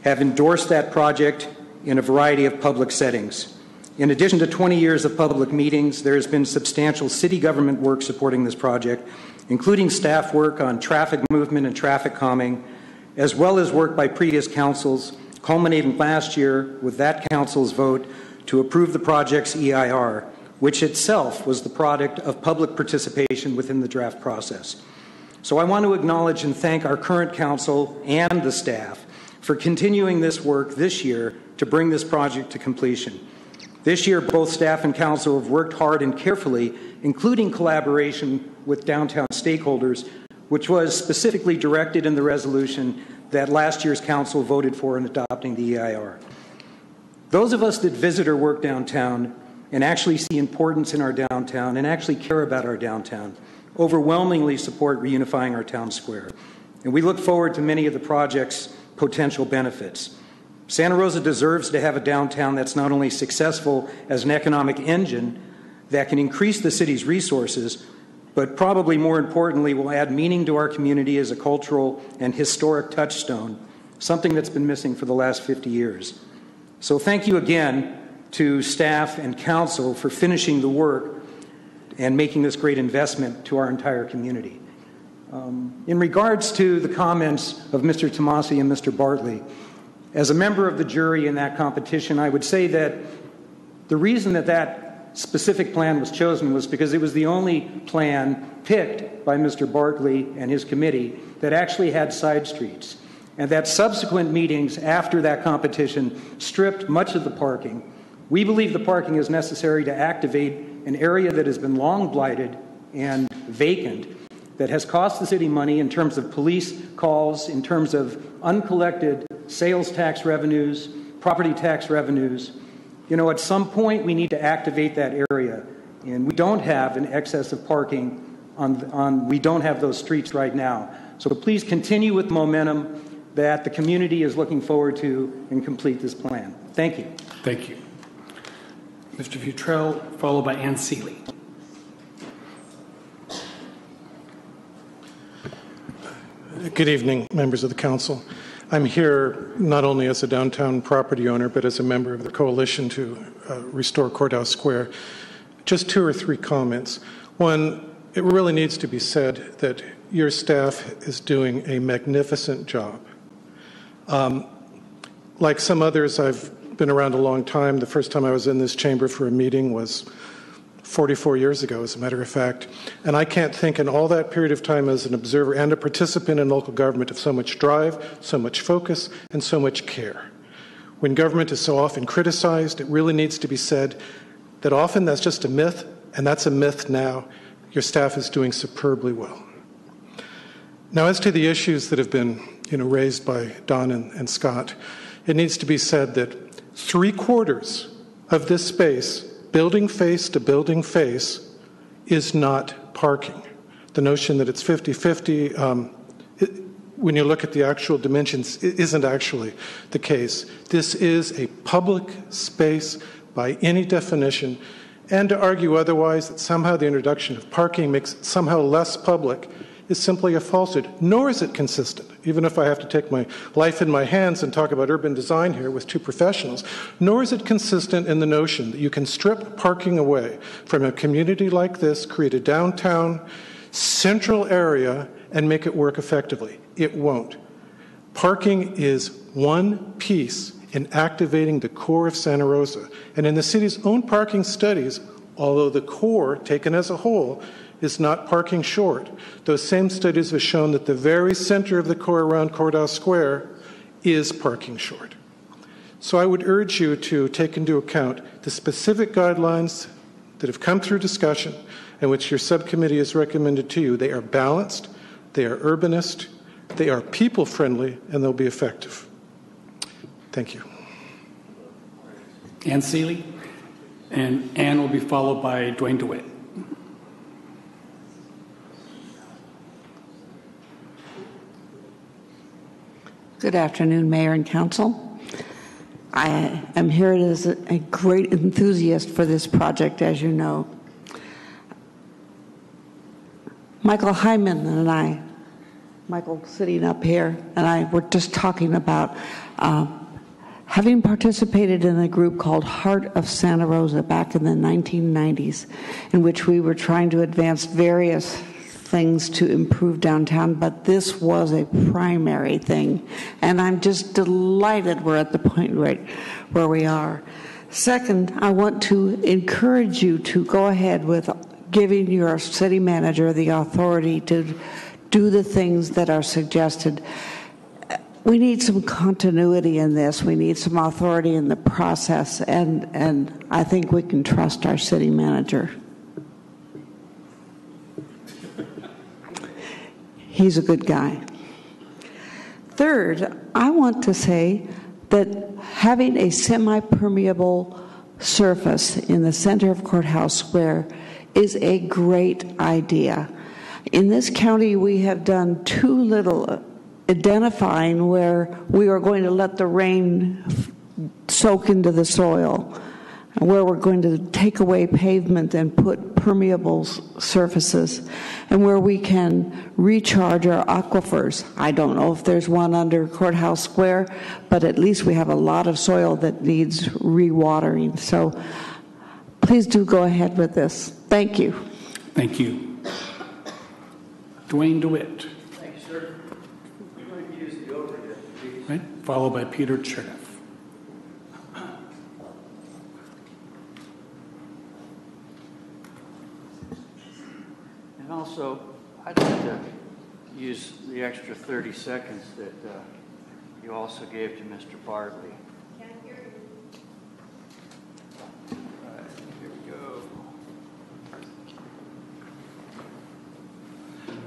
have endorsed that project in a variety of public settings. In addition to 20 years of public meetings, there has been substantial city government work supporting this project, including staff work on traffic movement and traffic calming, as well as work by previous councils, culminating last year with that council's vote to approve the project's EIR, which itself was the product of public participation within the draft process. So I want to acknowledge and thank our current council and the staff for continuing this work this year to bring this project to completion. This year, both staff and council have worked hard and carefully, including collaboration with downtown stakeholders, which was specifically directed in the resolution that last year's council voted for in adopting the EIR. Those of us that visit or work downtown and actually see importance in our downtown and actually care about our downtown overwhelmingly support reunifying our town square. And we look forward to many of the project's potential benefits. Santa Rosa deserves to have a downtown that's not only successful as an economic engine that can increase the city's resources, but probably more importantly will add meaning to our community as a cultural and historic touchstone, something that's been missing for the last 50 years. So thank you again to staff and council for finishing the work and making this great investment to our entire community. In regards to the comments of Mr. Tomasi and Mr. Bartley, as a member of the jury in that competition, I would say that the reason that that specific plan was chosen was because it was the only plan picked by Mr. Bartley and his committee that actually had side streets, and that subsequent meetings after that competition stripped much of the parking We believe the parking is necessary to activate an area that has been long blighted and vacant, that has cost the city money in terms of police calls, in terms of uncollected sales tax revenues, property tax revenues. You know, at some point we need to activate that area, and we don't have an excess of parking we don't have those streets right now. So please continue with momentum that the community is looking forward to and complete this plan. Thank you. Thank you. Mr. Futrell, followed by Ann Seeley. Good evening, members of the council. I'm here not only as a downtown property owner, but as a member of the coalition to restore Courthouse Square. Just 2 or 3 comments. One, it really needs to be said that your staff is doing a magnificent job. Like some others, I've been around a long time. The first time I was in this chamber for a meeting was 44 years ago, as a matter of fact. And I can't think in all that period of time as an observer and a participant in local government of so much drive, so much focus, and so much care. When government is so often criticized, it really needs to be said that often that's just a myth, and that's a myth now. Your staff is doing superbly well. Now, as to the issues that have been raised by Don and Scott, it needs to be said that 3/4 of this space, building face to building face, is not parking. The notion that it's 50-50, when you look at the actual dimensions, it isn't actually the case. This is a public space by any definition, and to argue otherwise, that somehow the introduction of parking makes it somehow less public, is simply a falsehood, nor is it consistent. Even if I have to take my life in my hands and talk about urban design here with 2 professionals, nor is it consistent in the notion that you can strip parking away from a community like this, create a downtown central area, and make it work effectively. It won't. Parking is one piece in activating the core of Santa Rosa. And in the city's own parking studies, although the core, taken as a whole, is not parking short, those same studies have shown that the very center of the core around Courthouse Square is parking short. So I would urge you to take into account the specific guidelines that have come through discussion and which your subcommittee has recommended to you. They are balanced, they are urbanist, they are people-friendly, and they'll be effective. Thank you. Ann Seeley, and Ann will be followed by Dwayne DeWitt. Good afternoon, Mayor and Council. I am here as a great enthusiast for this project, as you know. Michael Hyman and I, Michael sitting up here, and I were just talking about having participated in a group called Heart of Santa Rosa back in the 1990s, in which we were trying to advance various things to improve downtown, but this was a primary thing. And I'm just delighted we're at the point right where we are. Second, I want to encourage you to go ahead with giving your city manager the authority to do the things that are suggested. We need some continuity in this. We need some authority in the process, and I think we can trust our city manager. He's a good guy. Third, I want to say that having a semi-permeable surface in the center of Courthouse Square is a great idea. In this county, we have done too little identifying where we are going to let the rain soak into the soil, where we're going to take away pavement and put permeable surfaces, and where we can recharge our aquifers. I don't know if there's one under Courthouse Square, but at least we have a lot of soil that needs rewatering. So please do go ahead with this. Thank you. Thank you. Dwayne DeWitt. Thank you, sir. We're going to use the overhead, please. Right, followed by Peter Cherneff. And also, I'd like to use the extra 30 seconds that you also gave to Mr. Bartley. Can't hear you.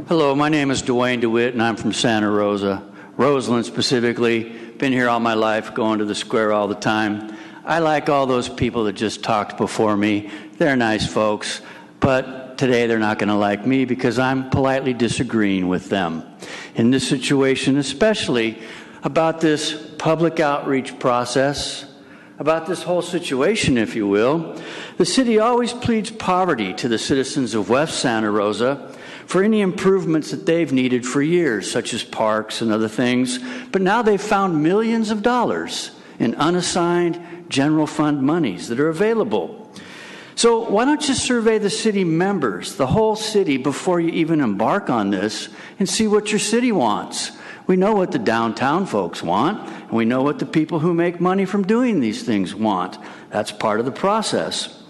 Hello, my name is Dwayne DeWitt, and I'm from Santa Rosa. Roseland specifically. Been here all my life, going to the square all the time. I like all those people that just talked before me. They're nice folks, but today they're not going to like me because I'm politely disagreeing with them. In this situation, especially about this public outreach process, about this whole situation, if you will, the city always pleads poverty to the citizens of West Santa Rosa for any improvements that they've needed for years, such as parks and other things. But now they've found millions of dollars in unassigned general fund monies that are available. So why don't you survey the city members, the whole city, before you even embark on this and see what your city wants? We know what the downtown folks want, and we know what the people who make money from doing these things want. That's part of the process.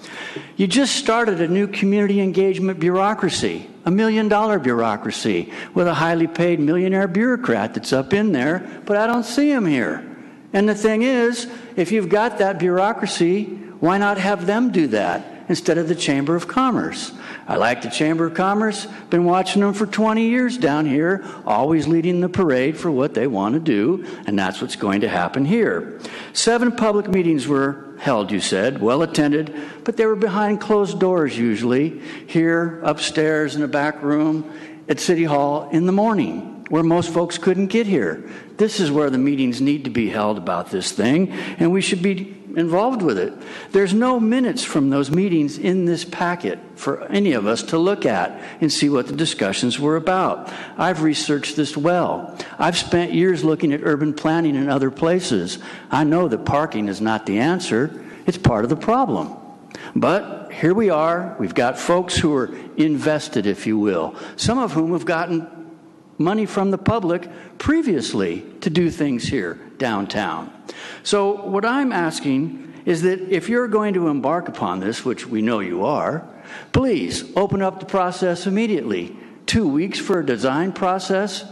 You just started a new community engagement bureaucracy, $1 million bureaucracy, with a highly paid millionaire bureaucrat that's up in there, but I don't see him here. And the thing is, if you've got that bureaucracy, why not have them do that instead of the Chamber of Commerce? I like the Chamber of Commerce, been watching them for 20 years down here, always leading the parade for what they want to do, and that's what's going to happen here. 7 public meetings were held, you said, well attended, but they were behind closed doors usually, here, upstairs in a back room at City Hall in the morning, where most folks couldn't get here. This is where the meetings need to be held about this thing, and we should be involved with it. There's no minutes from those meetings in this packet for any of us to look at and see what the discussions were about. I've researched this well. I've spent years looking at urban planning in other places. I know that parking is not the answer. It's part of the problem. But here we are. We've got folks who are invested, if you will, some of whom have gotten money from the public previously to do things here downtown. So what I'm asking is that if you're going to embark upon this, which we know you are, please open up the process immediately. 2 weeks for a design process.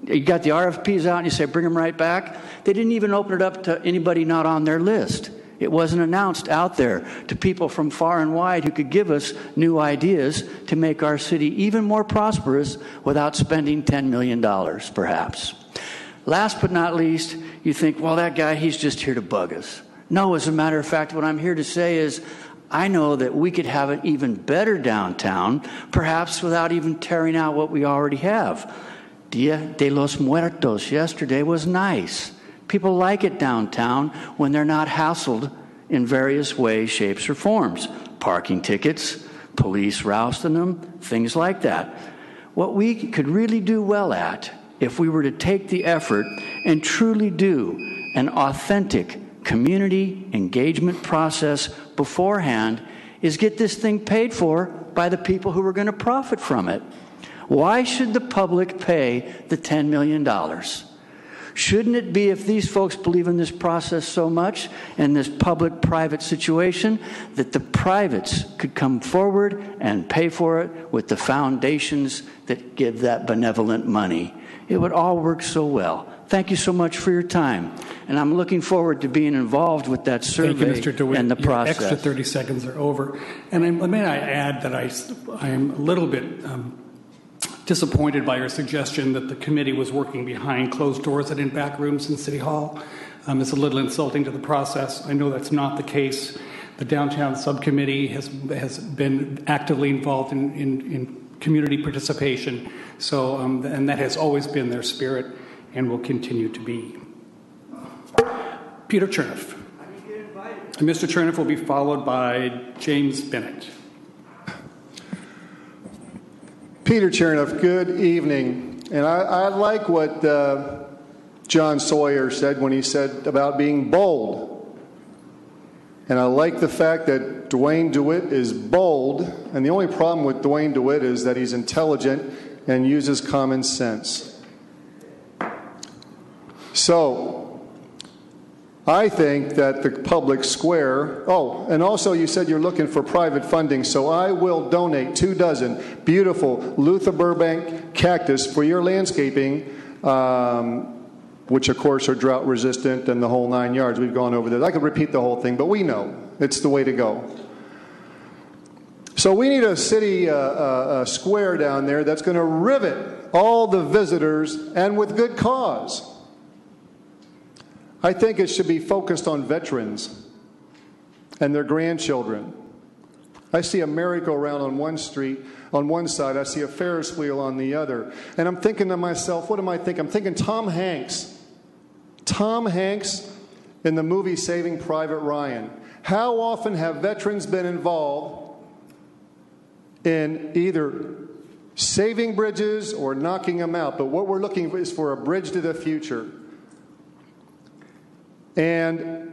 You got the RFPs out and you say bring them right back. They didn't even open it up to anybody not on their list. It wasn't announced out there to people from far and wide who could give us new ideas to make our city even more prosperous without spending $10 million, perhaps. Last but not least, you think, well, that guy, he's just here to bug us. No, as a matter of fact, what I'm here to say is I know that we could have an even better downtown, perhaps without even tearing out what we already have. Dia de los Muertos yesterday was nice. People like it downtown when they're not hassled in various ways, shapes, or forms. Parking tickets, police rousting them, things like that. What we could really do well at, if we were to take the effort and truly do an authentic community engagement process beforehand, is get this thing paid for by the people who are going to profit from it. Why should the public pay the $10 million? Shouldn't it be, if these folks believe in this process so much and this public-private situation, that the privates could come forward and pay for it with the foundations that give that benevolent money? It would all work so well. Thank you so much for your time. And I'm looking forward to being involved with that survey. Thank you, Mr. DeWitt. And the Your process. extra 30 seconds are over. And may I add that I am a little bit disappointed by your suggestion that the committee was working behind closed doors and in back rooms in City Hall. It's a little insulting to the process. I know that's not the case. The downtown subcommittee has been actively involved in community participation, so and that has always been their spirit and will continue to be. Peter Chernoff. And Mr. Chernoff will be followed by James Bennett. Peter Chernoff, good evening. And I like what John Sawyer said when he said about being bold. And I like the fact that Dwayne DeWitt is bold. And the only problem with Dwayne DeWitt is that he's intelligent and uses common sense. So I think that the public square, oh, and also you said you're looking for private funding, so I will donate 24 beautiful Luther Burbank cactus for your landscaping, which of course are drought resistant and the whole 9 yards. We've gone over that. I could repeat the whole thing, but we know it's the way to go. So we need a city square down there that's going to rivet all the visitors, and with good cause. I think it should be focused on veterans and their grandchildren. I see a merry-go-round on one street, on one side. I see a Ferris wheel on the other. And I'm thinking to myself, what am I thinking? I'm thinking Tom Hanks. Tom Hanks in the movie Saving Private Ryan. How often have veterans been involved in either saving bridges or knocking them out? But what we're looking for is for a bridge to the future. And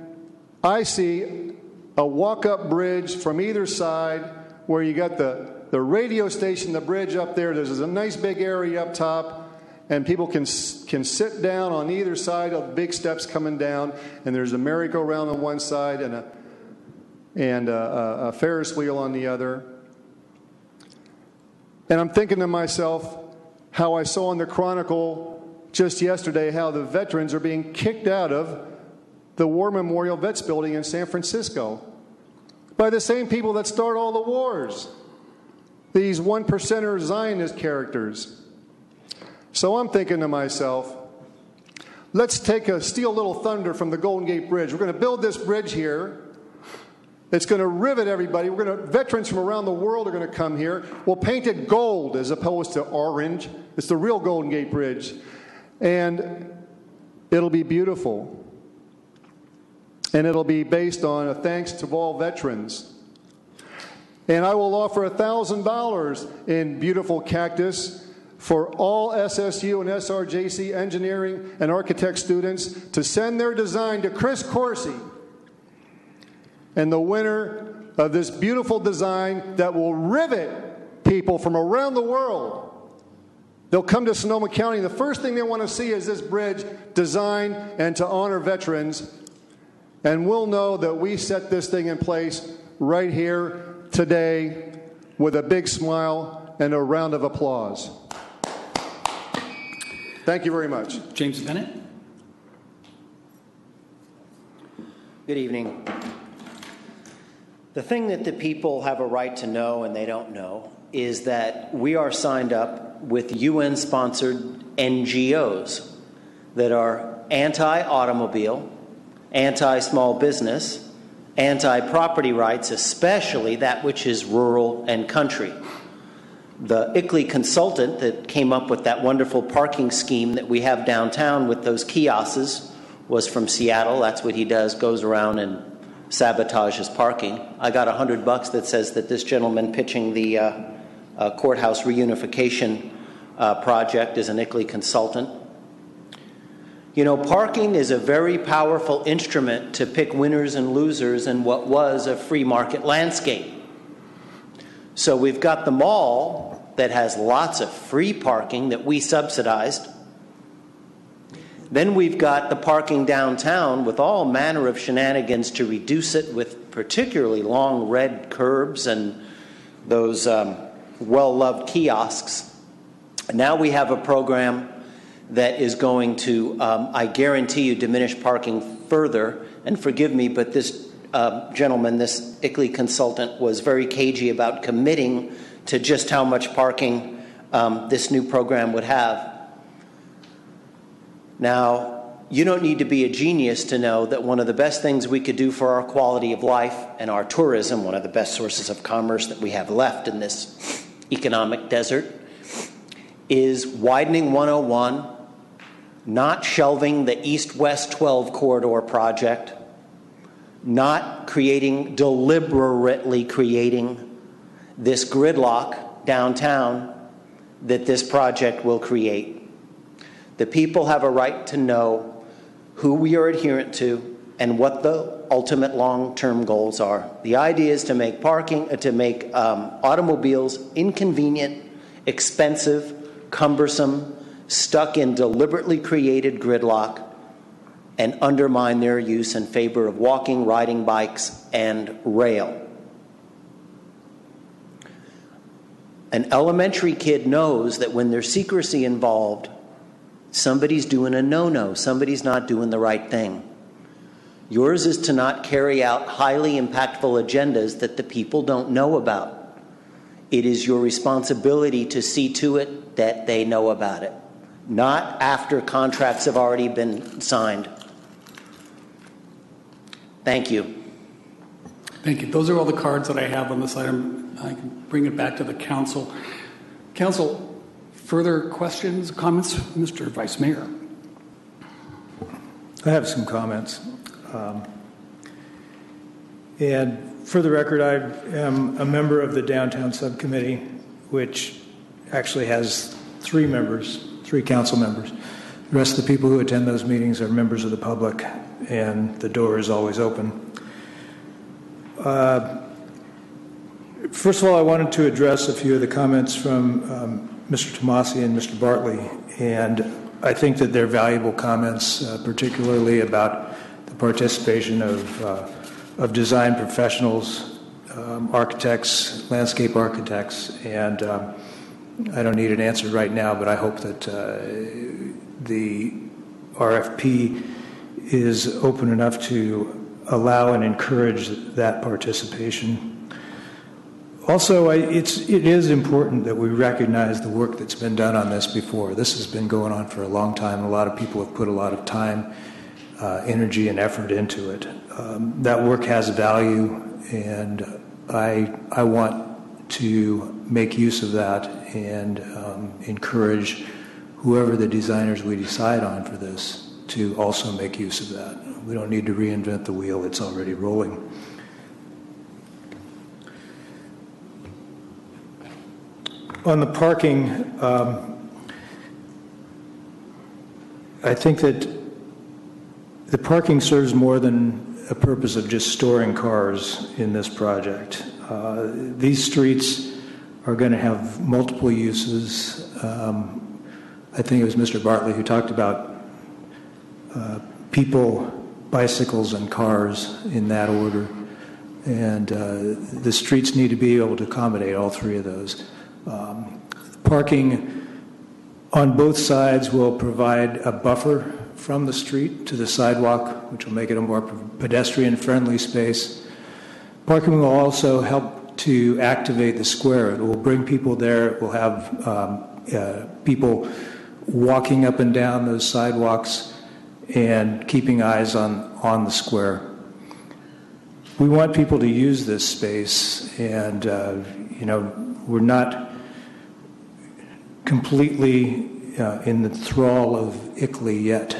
I see a walk-up bridge from either side where you got the radio station, the bridge up there. There's a nice big area up top, and people can sit down on either side of big steps coming down, and there's a merry-go-round on one side and a Ferris wheel on the other. And I'm thinking to myself how I saw in the Chronicle just yesterday how the veterans are being kicked out of the War Memorial Vets Building in San Francisco by the same people that start all the wars, these one-percenter Zionist characters. So I'm thinking to myself, let's steal a little thunder from the Golden Gate Bridge. We're going to build this bridge here. It's going to rivet everybody. Veterans from around the world are going to come here. We'll paint it gold as opposed to orange. It's the real Golden Gate Bridge. And it'll be beautiful. And it'll be based on a thanks to all veterans. And I will offer $1,000 in beautiful cactus for all SSU and SRJC engineering and architect students to send their design to Chris Corsi. And the winner of this beautiful design that will rivet people from around the world. They'll come to Sonoma County. The first thing they want to see is this bridge designed and to honor veterans. And we'll know that we set this thing in place right here today with a big smile and a round of applause. Thank you very much. James Bennett. Good evening. The thing that the people have a right to know and they don't know is that we are signed up with UN-sponsored NGOs that are anti-automobile, anti-small business, anti-property rights, especially that which is rural and country. The ICLEI consultant that came up with that wonderful parking scheme that we have downtown with those kiosks was from Seattle. That's what he does, goes around and sabotages parking. I got $100 that says that this gentleman pitching the courthouse reunification project is an ICLEI consultant. You know, parking is a very powerful instrument to pick winners and losers in what was a free market landscape. So we've got the mall that has lots of free parking that we subsidized. Then we've got the parking downtown with all manner of shenanigans to reduce it, with particularly long red curbs and those well-loved kiosks. Now we have a program that is going to, I guarantee you, diminish parking further. And forgive me, but this gentleman, this ICLEI consultant, was very cagey about committing to just how much parking this new program would have. Now, you don't need to be a genius to know that one of the best things we could do for our quality of life and our tourism, one of the best sources of commerce that we have left in this economic desert, is widening 101, not shelving the East-West 12 corridor project, not deliberately creating this gridlock downtown that this project will create. The people have a right to know who we are adherent to and what the ultimate long-term goals are. The idea is to make automobiles inconvenient, expensive, cumbersome, stuck in deliberately created gridlock, and undermine their use in favor of walking, riding bikes, and rail. An elementary kid knows that when there's secrecy involved, somebody's doing a no-no. Somebody's not doing the right thing. Yours is to not carry out highly impactful agendas that the people don't know about. It is your responsibility to see to it that they know about it, not after contracts have already been signed. Thank you. Thank you. Those are all the cards that I have on this item. I can bring it back to the council. Council, further questions, comments? Mr. Vice Mayor. I have some comments. And for the record, I am a member of the Downtown Subcommittee, which actually has 3 members, 3 council members. The rest of the people who attend those meetings are members of the public, and the door is always open. First of all, I wanted to address a few of the comments from Mr. Tomasi and Mr. Bartley, and I think that they're valuable comments, particularly about the participation of design professionals, architects, landscape architects, and I don't need an answer right now, but I hope that the RFP is open enough to allow and encourage that participation. Also, it is important that we recognize the work that's been done on this before. This has been going on for a long time. A lot of people have put a lot of time, energy, and effort into it. That work has value, and I want to make use of that and encourage whoever the designers we decide on for this to also make use of that. We don't need to reinvent the wheel. It's already rolling. On the parking, I think that the parking serves more than a purpose of just storing cars in this project. These streets are going to have multiple uses. I think it was Mr. Bartley who talked about people, bicycles, and cars in that order. And the streets need to be able to accommodate all 3 of those. Parking on both sides will provide a buffer from the street to the sidewalk, which will make it a more pedestrian-friendly space. Parking will also help to activate the square. It will bring people there. It will have people walking up and down those sidewalks and keeping eyes on the square. We want people to use this space, and we're not completely in the thrall of ICLEI yet.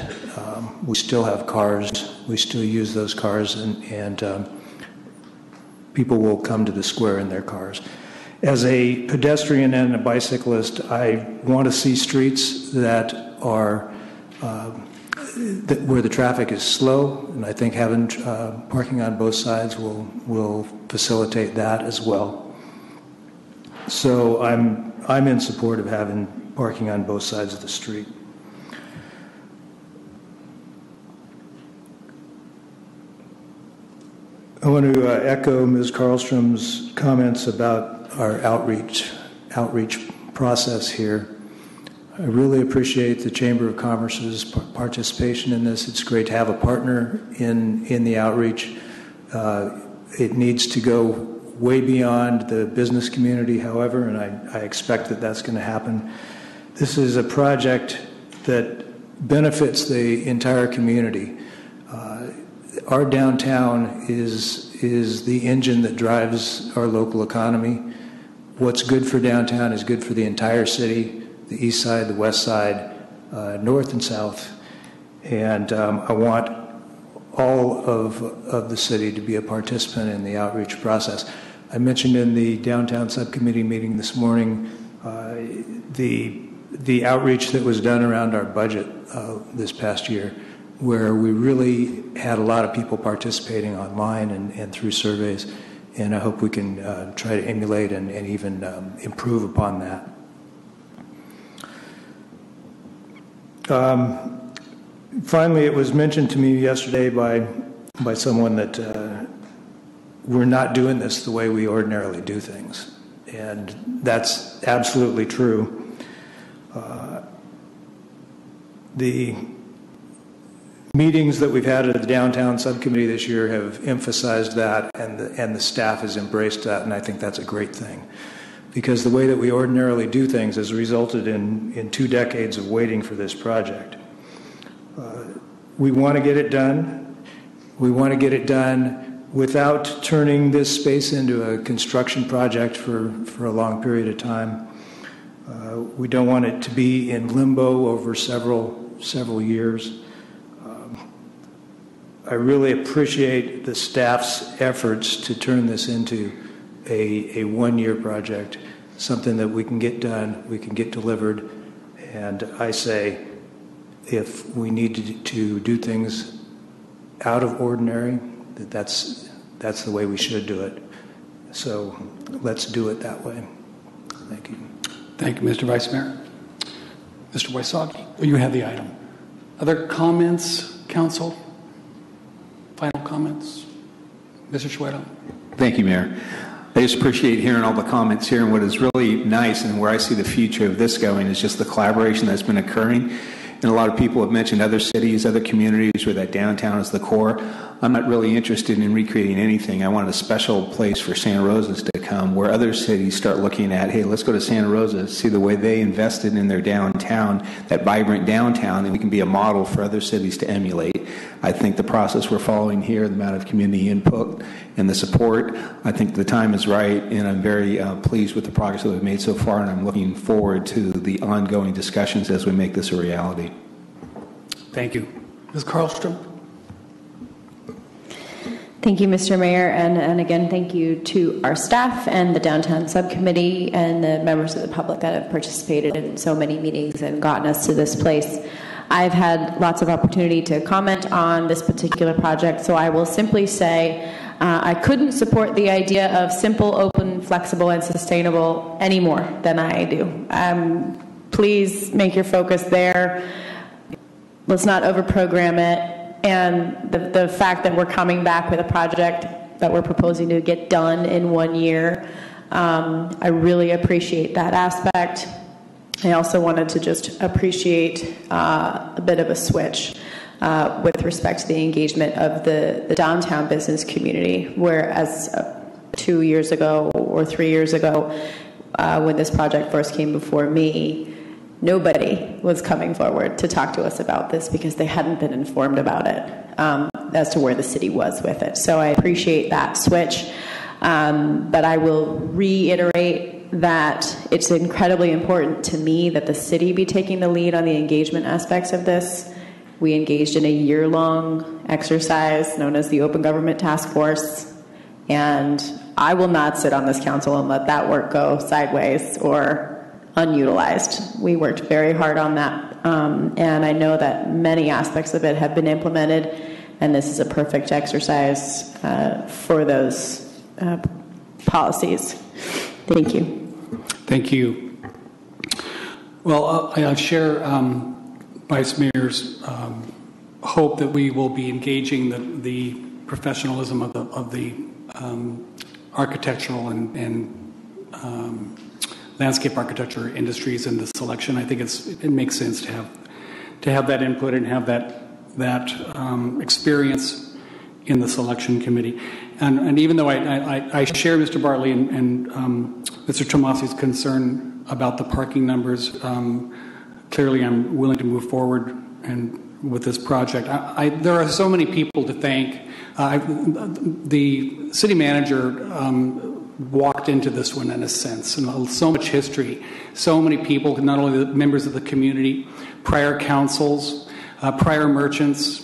We still have cars. We still use those cars, and people will come to the square in their cars. As a pedestrian and a bicyclist, I want to see streets that are where the traffic is slow, and I think having parking on both sides will facilitate that as well. So I'm in support of having parking on both sides of the street. I want to echo Ms. Karlstrom's comments about our outreach process here. I really appreciate the Chamber of Commerce's participation in this. It's great to have a partner in the outreach. It needs to go way beyond the business community, however, and I expect that that's going to happen. This is a project that benefits the entire community. Our downtown is the engine that drives our local economy. What's good for downtown is good for the entire city, the east side, the west side, north and south. And I want all of the city to be a participant in the outreach process. I mentioned in the downtown subcommittee meeting this morning the outreach that was done around our budget this past year, where we really had a lot of people participating online and through surveys, and I hope we can try to emulate and even improve upon that. Finally, it was mentioned to me yesterday by someone that we're not doing this the way we ordinarily do things, and that's absolutely true. The meetings that we've had at the downtown subcommittee this year have emphasized that, and the staff has embraced that, and I think that's a great thing. because the way that we ordinarily do things has resulted in 2 decades of waiting for this project. We want to get it done. We want to get it done without turning this space into a construction project for a long period of time. We don't want it to be in limbo over several years. I really appreciate the staff's efforts to turn this into a one-year project, something that we can get done, we can get delivered, and I say if we need to do things out of ordinary, that's the way we should do it. So let's do it that way. Thank you. Thank you, Mr. Vice Mayor. Mr. Wysocki, you have the item. Other comments, Council? Final comments? Mr. Schweda? Thank you, Mayor. I just appreciate hearing all the comments here, and what is really nice and where I see the future of this going is just the collaboration that's been occurring. And a lot of people have mentioned other cities, other communities where that downtown is the core. I'm not really interested in recreating anything. I want a special place for Santa Rosa's to come where other cities start looking at, hey, let's go to Santa Rosa, see the way they invested in their downtown, that vibrant downtown, and we can be a model for other cities to emulate. I think the process we're following here, the amount of community input and the support, I think the time is right, and I'm very pleased with the progress that we've made so far, and I'm looking forward to the ongoing discussions as we make this a reality. Thank you. Ms. Karlstrom? Thank you, Mr. Mayor, and again, thank you to our staff and the Downtown Subcommittee and the members of the public that have participated in so many meetings and gotten us to this place. I've had lots of opportunity to comment on this particular project, so I will simply say I couldn't support the idea of simple, open, flexible, and sustainable any more than I do. Please make your focus there. Let's not overprogram it. And the fact that we're coming back with a project that we're proposing to get done in 1 year, I really appreciate that aspect. I also wanted to just appreciate a bit of a switch with respect to the engagement of the downtown business community, whereas 2 years ago or 3 years ago, when this project first came before me, nobody was coming forward to talk to us about this because they hadn't been informed about it as to where the city was with it. So I appreciate that switch, but I will reiterate that it's incredibly important to me that the city be taking the lead on the engagement aspects of this. We engaged in a year-long exercise known as the Open Government Task Force, and I will not sit on this council and let that work go sideways or unutilized. We worked very hard on that, and I know that many aspects of it have been implemented, and this is a perfect exercise for those policies. Thank you. Thank you. Well, I share Vice Mayor's hope that we will be engaging the professionalism of the architectural and landscape architecture industries in the selection. I think it makes sense to have that input and have that experience in the selection committee. And even though I share Mr. Bartley and Mr. Tomasi's concern about the parking numbers, clearly I'm willing to move forward and with this project. There are so many people to thank. The city manager walked into this one in a sense, and so much history, so many people, not only the members of the community, prior councils, prior merchants,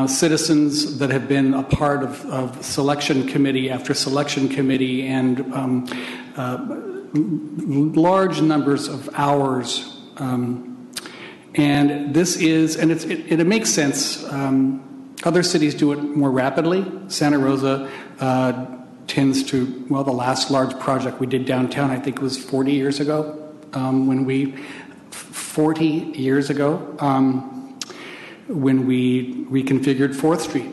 citizens that have been a part of selection committee after selection committee, and large numbers of hours. And this is, and it makes sense. Other cities do it more rapidly. Santa Rosa tends to, well, the last large project we did downtown, I think, was 40 years ago, 40 years ago, when we reconfigured 4th Street.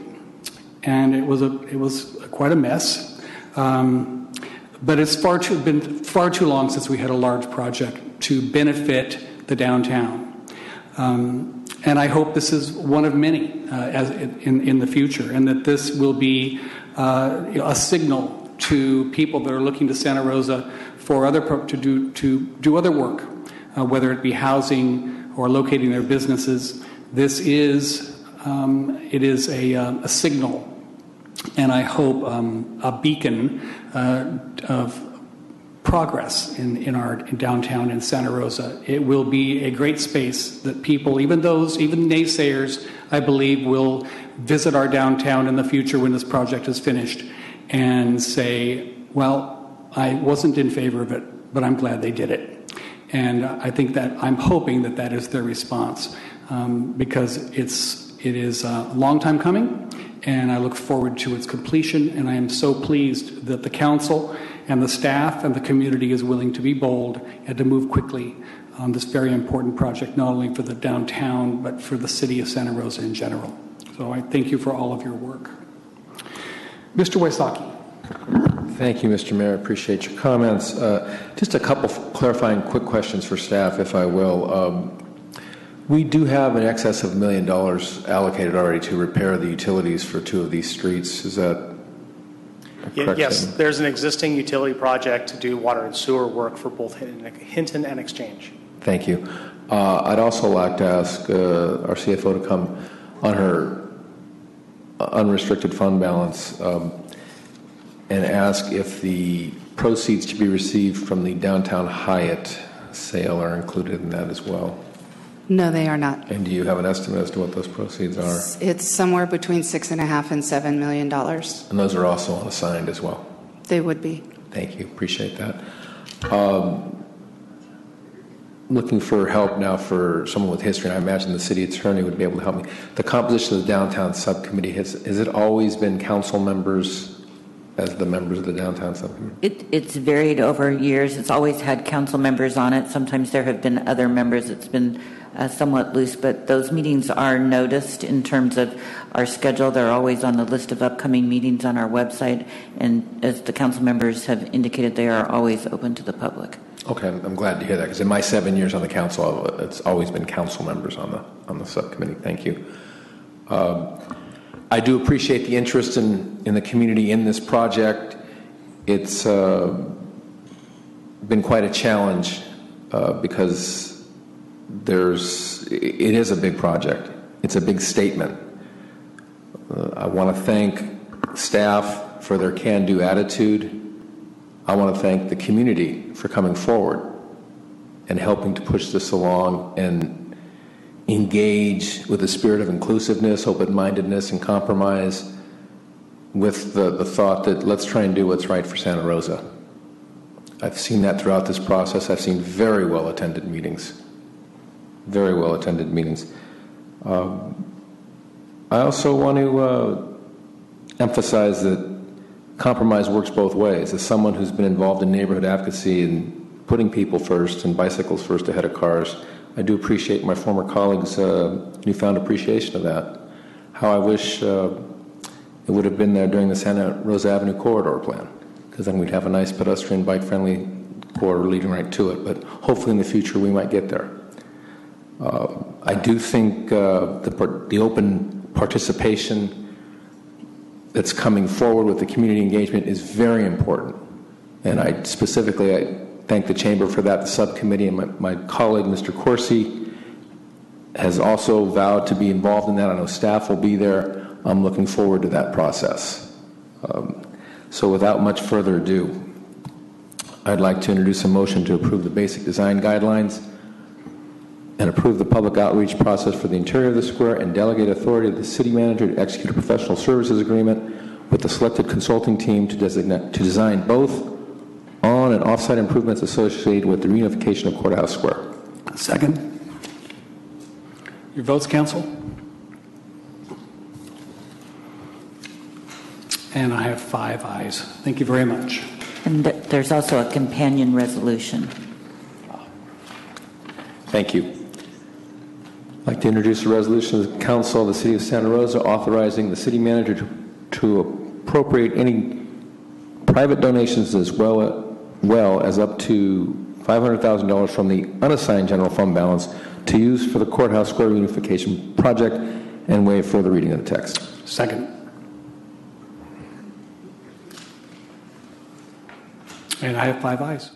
And it was quite a mess. But it's been far too long since we had a large project to benefit the downtown. And I hope this is one of many in the future, and that this will be a signal to people that are looking to Santa Rosa for to do other work, whether it be housing or locating their businesses. This is a signal, and I hope a beacon of progress in our downtown in Santa Rosa. It will be a great space that people, even naysayers, I believe, will visit our downtown in the future when this project is finished and say, well, I wasn't in favor of it, but I'm glad they did it. And I think that I'm hoping that that is their response, because it is a long time coming, and I look forward to its completion. And I am so pleased that the council and the staff and the community is willing to be bold and to move quickly on this very important project, not only for the downtown, but for the city of Santa Rosa in general. So I thank you for all of your work. Mr. Wysocki. Thank you, Mr. Mayor. I appreciate your comments. Just a couple clarifying quick questions for staff, if I will. We do have in excess of $1 million allocated already to repair the utilities for 2 of these streets. Is that correct? Yes, there's an existing utility project to do water and sewer work for both Hinton and Exchange. Thank you. I'd also like to ask our CFO to come on her unrestricted fund balance and ask if the proceeds to be received from the downtown Hyatt sale are included in that as well. No, they are not. And do you have an estimate as to what those proceeds are? It's somewhere between $6.5 and $7 million. And those are also unassigned as well? They would be. Thank you. Appreciate that. Looking for help now for someone with history, and I imagine the city attorney would be able to help me. The composition of the downtown subcommittee, has it always been council members as the members of the downtown subcommittee? It's varied over years. It's always had council members on it. Sometimes there have been other members. It's been somewhat loose, but those meetings are noticed in terms of our schedule. They're always on the list of upcoming meetings on our website, and as the council members have indicated, they are always open to the public. Okay, I'm glad to hear that, because in my 7 years on the council, it's always been council members on the subcommittee. Thank you. I do appreciate the interest in the community in this project. It's been quite a challenge because it is a big project. It's a big statement. I want to thank staff for their can-do attitude. I want to thank the community for coming forward and helping to push this along and engage with a spirit of inclusiveness, open-mindedness, and compromise with the thought that let's try and do what's right for Santa Rosa. I've seen that throughout this process. I've seen very well-attended meetings. Very well-attended meetings. I also want to emphasize that compromise works both ways. As someone who's been involved in neighborhood advocacy and putting people first and bicycles first ahead of cars, I do appreciate my former colleagues' newfound appreciation of that. How I wish it would have been there during the Santa Rosa Avenue corridor plan, because then we'd have a nice pedestrian, bike-friendly corridor leading right to it. But hopefully in the future we might get there. I do think the open participation that's coming forward with the community engagement is very important. And I thank the Chamber for that, the subcommittee, and my colleague, Mr. Corsi, has also vowed to be involved in that. I know staff will be there. I'm looking forward to that process. So without much further ado, I'd like to introduce a motion to approve the basic design guidelines and approve the public outreach process for the interior of the square and delegate authority to the city manager to execute a professional services agreement with the selected consulting team to design both on and off-site improvements associated with the reunification of Courthouse Square. Second. Your votes, council? And I have 5 ayes. Thank you very much. And there's also a companion resolution. Thank you. I'd like to introduce a resolution of the Council of the City of Santa Rosa authorizing the city manager to appropriate any private donations as well as up to $500,000 from the unassigned general fund balance to use for the Courthouse Square reunification project and waive further reading of the text. Second. And I have 5 ayes.